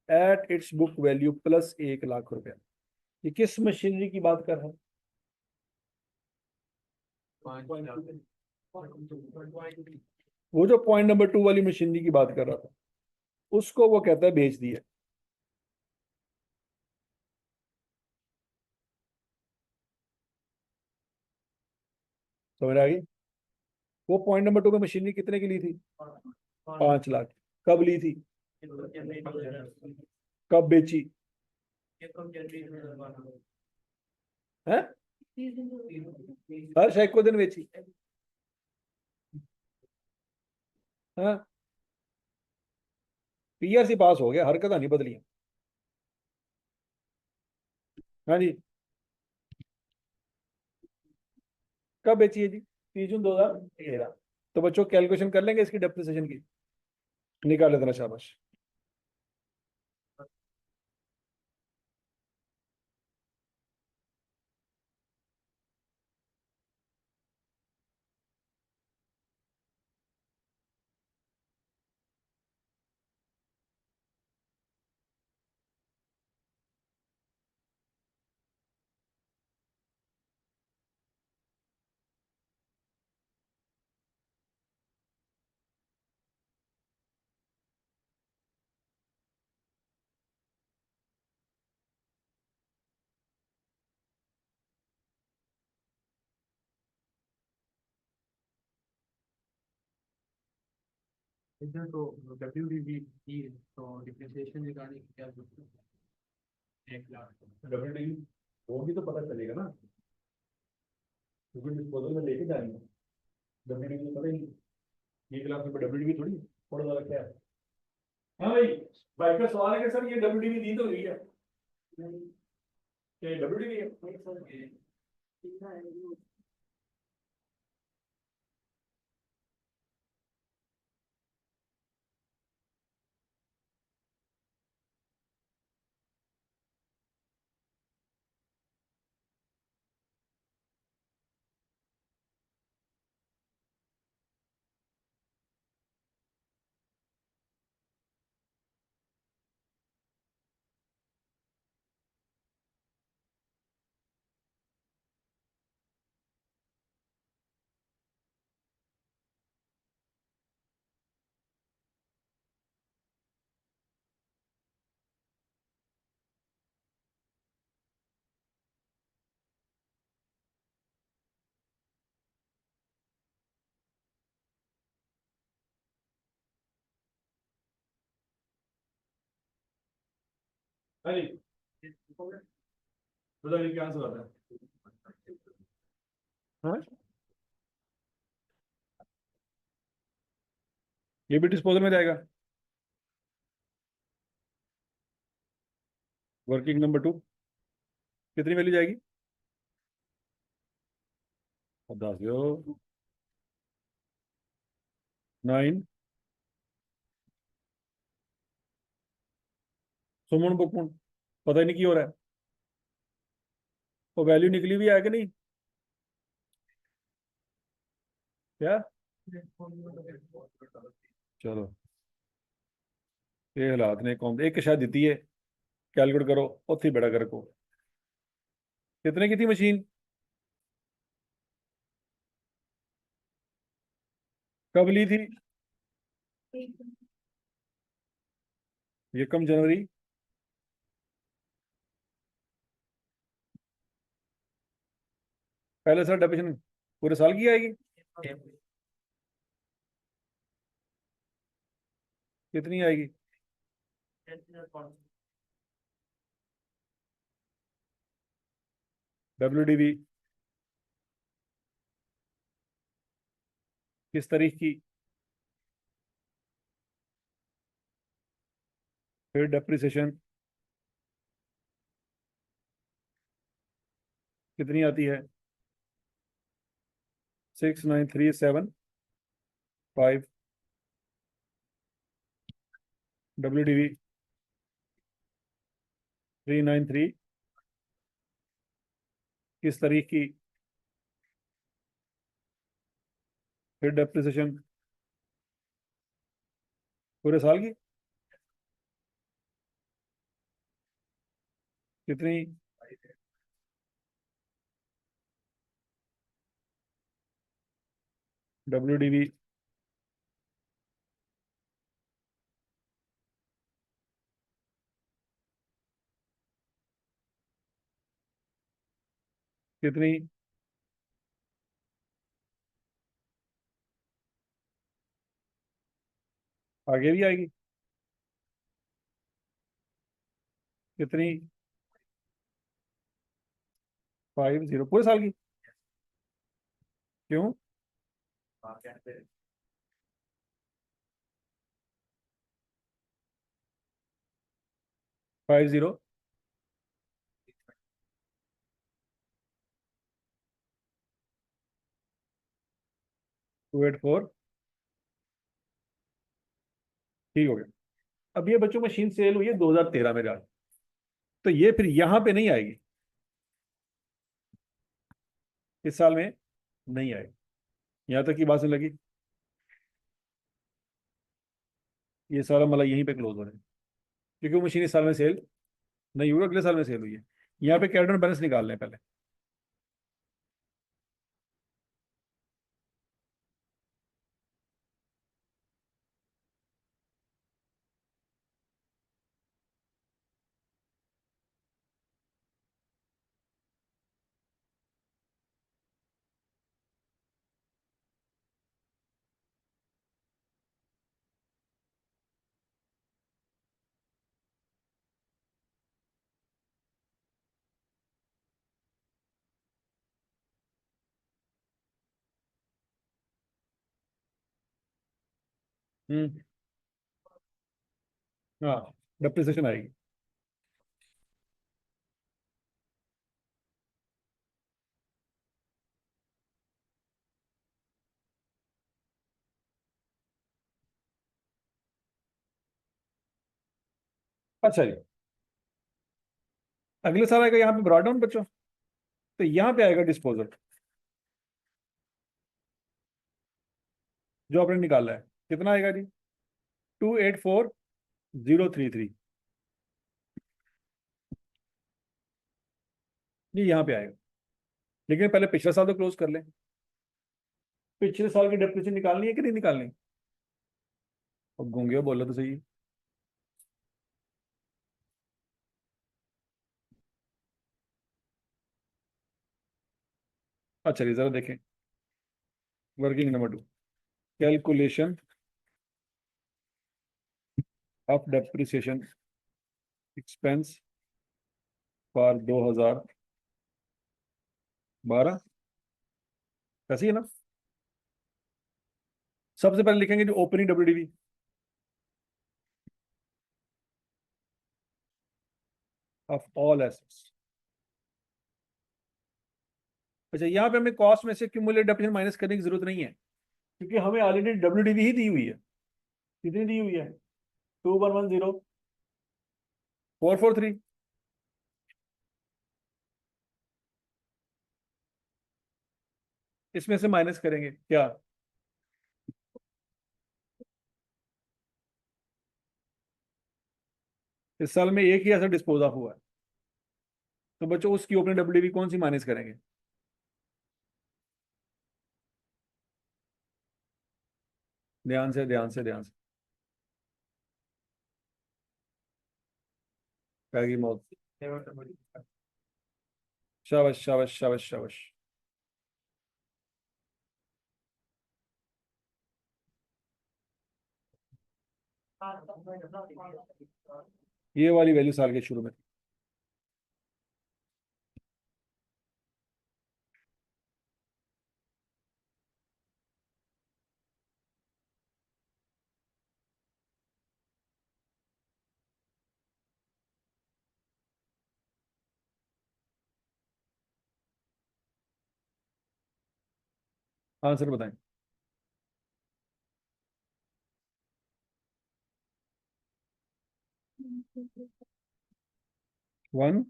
at its book value plus 1 lakh रुपया। ये किस मशीनरी की बात कर रहा है? वो जो पॉइंट नंबर 2 वाली मशीनरी की बात कर रहा था, उसको वो कहता है बेच दिया। समझ आ गई? वो पॉइंट नंबर 2 में मशीनरी कितने की ली थी? 5 लाख। कब ली थी? कब बेची? है? हर शेख को दिन बेची। हाँ। पीआरसी पास हो गया, हरकत नहीं बदली। हाँ जी। कब बेची है जी? 30 जून 2013। तो बच्चों कैलकुलेशन कर लेंगे इसकी डेप्रिसिएशन की? निकाल लेना, शाबाश। इधर तो WDV की है, तो डिप्रिसिएशन निकालने की क्या जरूरत है? 1 लाख। डब्ल्यूडी वो भी तो पता चलेगा ना, क्योंकि डिस्पोजल में लेके जाएंगे। डब्ल्यूडी को पता ही नहीं। 1 लाख रुपए डब्ल्यूडी थोड़ी थोड़ा ज्यादा क्या है। हाँ भाई, भाई का सवाल है कि सर ये डब्ल्यूडी दी तो गई है, क्या डब्ल्यूडी है? अरे बताइए क्या आंसर आता है? हाँ, ये भी डिस्पोजल में जाएगा। वर्किंग नंबर 2 कितनी वैल्यू जाएगी? अब 10 दो 9। सुमन बुकमन पता ही नहीं क्यों हो रहा है। वो वैल्यू निकली हुई है कि नहीं? क्या? चलो, ये हालात ने कौन एक शायद दी है। कैलकुलेट करो उत्थे बड़ा कर को कितने की थी मशीन? कब ली थी? यकम जनवरी। पहले सर डेफिनेशन पूरे साल की आएगी। कितनी आएगी? WDV किस तारीख की? फिर डेप्रिसिएशन कितनी आती है? 69375। WDV 393 किस तारीख की? फिर डेप्रिसिएशन पूरे साल की कितनी? WDV कितनी? आगे भी आएगी कितनी? 50 पूरे साल की। क्यों? 50 284 ठीक हो गया। अब ये बच्चों मशीन सेल हुई है 2013 में जाके, तो ये फिर यहां पे नहीं आएगी, इस साल में नहीं आएगी। यहां तक की बात सुन लगी। ये सारा मतलब यहीं पे क्लोज हो रहा है, क्योंकि वो मशीन इस साल में सेल नहीं हुई, अगले साल में सेल हुई है। यहाँ पे कैरेक्टर बैलेंस निकाल लें पहले। हम्म। हाँ, डेप्रिसिएशन आएगी। अच्छा जी, अगले साल आएगा यहाँ पे ब्रॉड डाउन बच्चों, तो यहाँ पे आएगा डिस्पोजल जो आपने निकाला है। कितना आएगा जी? 284033। ये यहाँ पे आएगा, लेकिन पहले पिछला साल तो क्लोज कर लें। पिछले साल की डेप्रिसिएशन निकालनी है कि नहीं निकालनी? अब गूंगे हो, बोलो तो सही। अच्छा जी, जरा देखें working number 2, calculation of depreciation expense for 2012, ऐसी है ना। सबसे पहले लिखेंगे जो opening WDV of all assets. अच्छा, यहाँ पे हमें कॉस्ट में से क्यूमुलेट डेप्रिसिएशन माइनस करने की जरूरत नहीं है, क्योंकि हमें ऑलरेडी डब्ल्यूडीवी ही दी हुई है। कितनी दी हुई है? 2110443। इसमें से माइनस करेंगे क्या? इस साल में एक ही ऐसा डिस्पोज ऑफ हुआ है, तो बच्चों उसकी ओपनिंग डब्ल्यूडीवी कौन सी माइनस करेंगे? ध्यान से, ध्यान से, ध्यान से। पैगी मौत। शाबाश, शाबाश, शाबाश, शाबाश। ये वाली वैल्यू साल के शुरू में। आंसर बताएं। 1।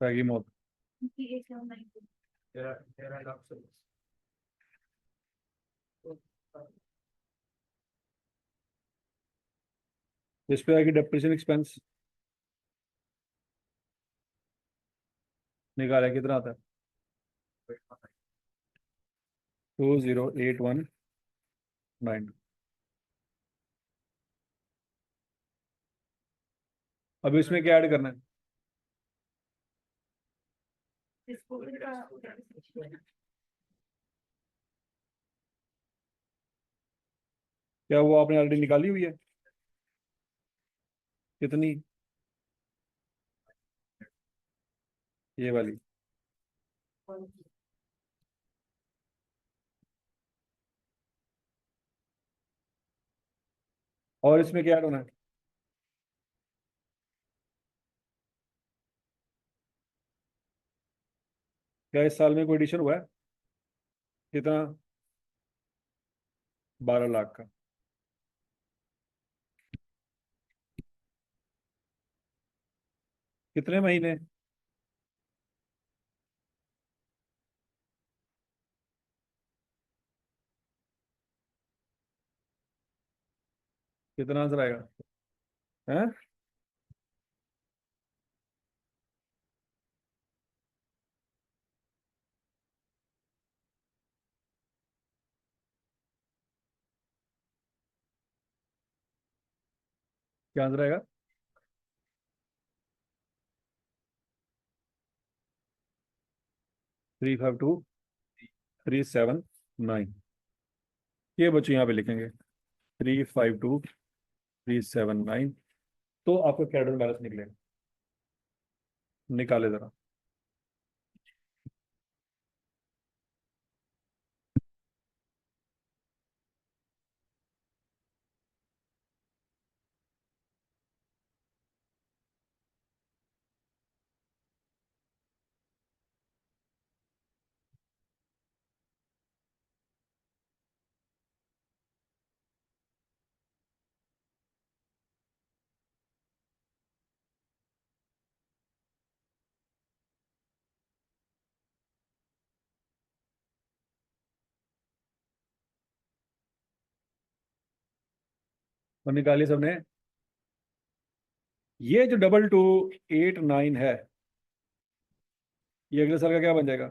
पैगी मौत। तेरह लाख से इस पे आएगी डेप्रिसिएशन एक्सपेंस। निकाला कितना आता है? 20819। अब इसमें क्या ऐड करना है? क्या वो आपने ऑलरेडी निकाली हुई है? कितनी? ये वाली। और इसमें क्या ऐड होना है? क्या इस साल में कोई एडिशन हुआ है? कितना? 12 लाख का। कितने महीने? कितना आंसर आएगा? हैं? क्या आंसर आएगा? Three five two 379। ये बच्चे यहाँ पे लिखेंगे 352 379। तो आपका कैपिटल बैलेंस निकलेगा। निकाले जरा। और निकाली सबने। ये जो 2289 है, ये अगले साल का क्या बन जाएगा?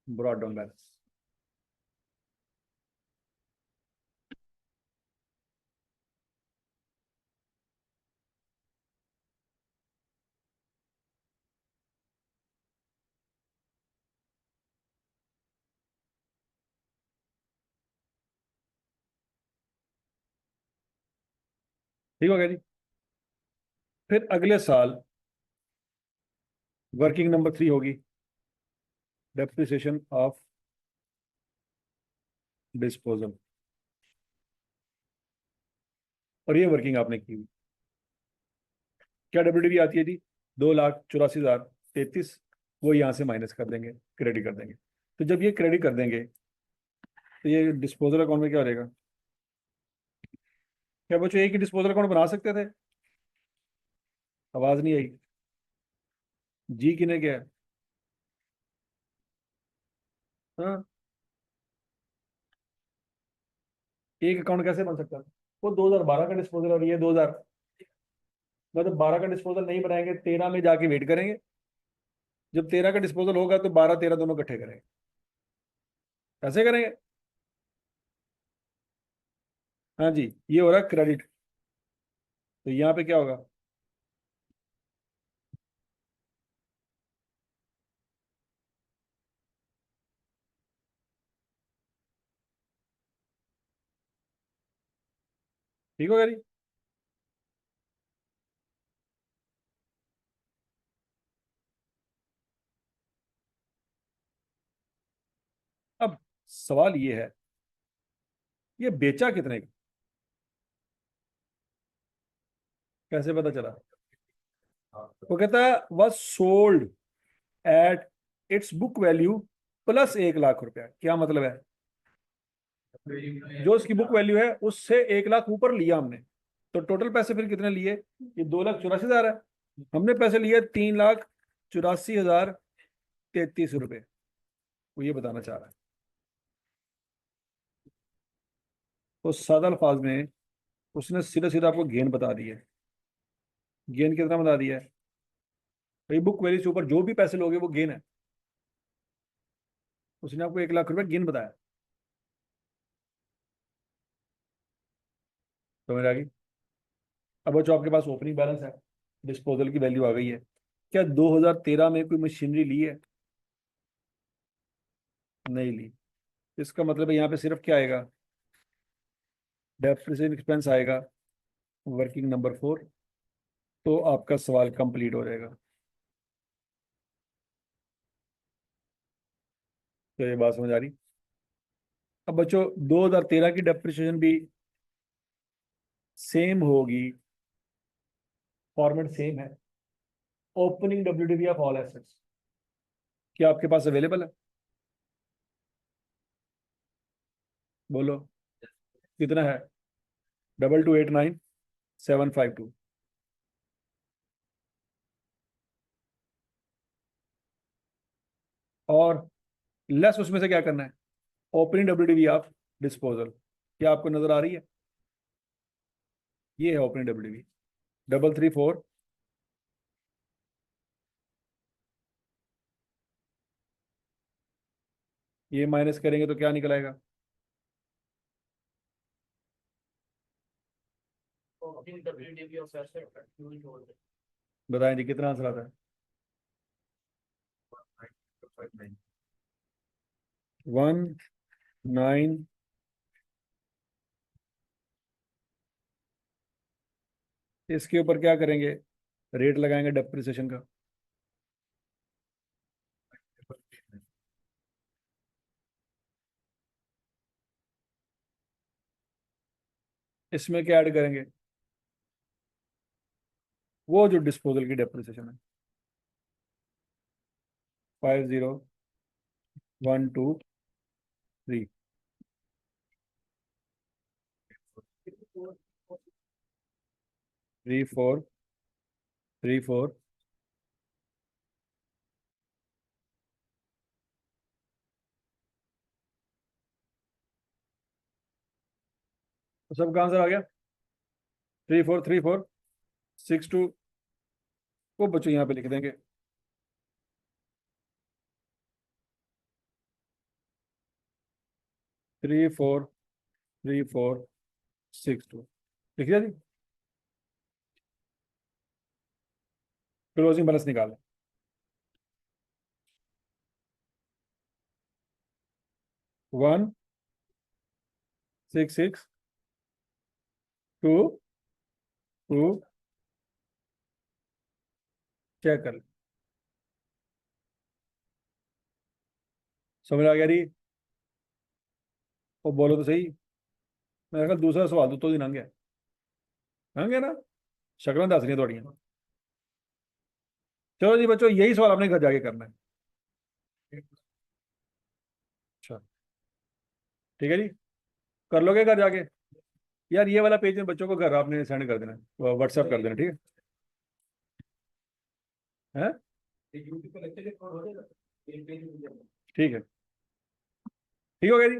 Brought down balance. ठीक हो गया जी। फिर अगले साल वर्किंग नंबर 3 होगी डेप्रिसिएशन ऑफ डिस्पोजल, और ये वर्किंग आपने की हुई। क्या डब्ल्यूडीवी आती है जी? 2,84,033, वो यहाँ से माइनस कर देंगे, क्रेडिट कर देंगे। तो जब ये क्रेडिट कर देंगे तो ये डिस्पोजल अकाउंट में क्या रहेगा? क्या बच्चों एक ही डिस्पोजल अकाउंट बना सकते थे? आवाज नहीं आई। जी किने क्या है? हाँ, एक अकाउंट कैसे बन सकता है? वो 2012 का डिस्पोजल और ये 2000, मतलब 12 का डिस्पोजल नहीं बनाएंगे, 13 में जाके वेट करेंगे। जब 13 का डिस्पोजल होगा तो 12 13 दोनों इकट्ठे करेंगे। ऐसे करेंगे। हाँ जी, ये हो रहा है क्रेडिट। तो यहाँ पे क्या होगा? ठीक होगा जी? अब सवाल ये है, ये बेचा कितने का? कैसे पता चला? वो कहता है was sold at its book value plus 1 lakh रुपया। क्या मतलब है? जो उसकी बुक वैल्यू है उससे 1 लाख ऊपर लिया हमने, तो टोटल पैसे फिर कितने लिए? ये 2,84,000 है। हमने पैसे लिए 3,84,033 रुपए। वो ये बताना चाह रहा है। तो सादा अल्फाज में उसने सीधा सीधा आपको गेन बता दिया है। गेन कितना बता दिया है भाई? बुक वैल्यू से ऊपर जो भी पैसे लोगे वो गेन है। उसने आपको 1 लाख रुपए गेन बताया। समझ आ गई? अब जो आपके पास ओपनिंग बैलेंस है, डिस्पोजल की वैल्यू आ गई है। क्या 2013 में कोई मशीनरी ली है? नहीं ली। इसका मतलब है यहाँ पे सिर्फ क्या आएगा? डेप्रिसिएशन एक्सपेंस आएगा, वर्किंग नंबर 4। तो आपका सवाल कंप्लीट हो जाएगा। तो ये बात समझ आ रही? अब बच्चों 2013 की डेप्रिसिएशन भी सेम होगी, फॉर्मेट सेम है। Opening WDV of all assets क्या आपके पास अवेलेबल है? बोलो कितना है? 2289,752। और लेस उसमें से क्या करना है? Opening WDV of disposal. क्या आपको नजर आ रही है? ये है ओपनिंग डब्ल्यूडीवी 334। ये माइनस करेंगे तो क्या निकल आएगा? बताएं जी कितना आंसर आता है? 19। इसके ऊपर क्या करेंगे? रेट लगाएंगे डेप्रिसिएशन का। इसमें क्या ऐड करेंगे? वो जो डिस्पोजल की डेप्रिसिएशन है, 50,123। 3434। तो सबका आंसर आ गया? 343462 को बच्चों यहाँ पे लिख देंगे। 343462 लिख दिया जी। क्लोजिंग बैलेंस निकालें। 166,2,2 चेक कर ले, समझ आ गया री? वो बोलो तो सही। मेरे ख्याल दूसरा सवाल तो दिन हंगे ना, शक्लें दस रही थोड़ियां। चलो जी बच्चों, यही सवाल आपने घर जाके करना है। अच्छा, ठीक है जी, कर लोगे घर जाके? यार ये वाला पेज में बच्चों को घर आपने सेंड कर देना, व्हाट्सएप कर देना, ठीक है? हैं? ठीक है, ठीक हो गया जी।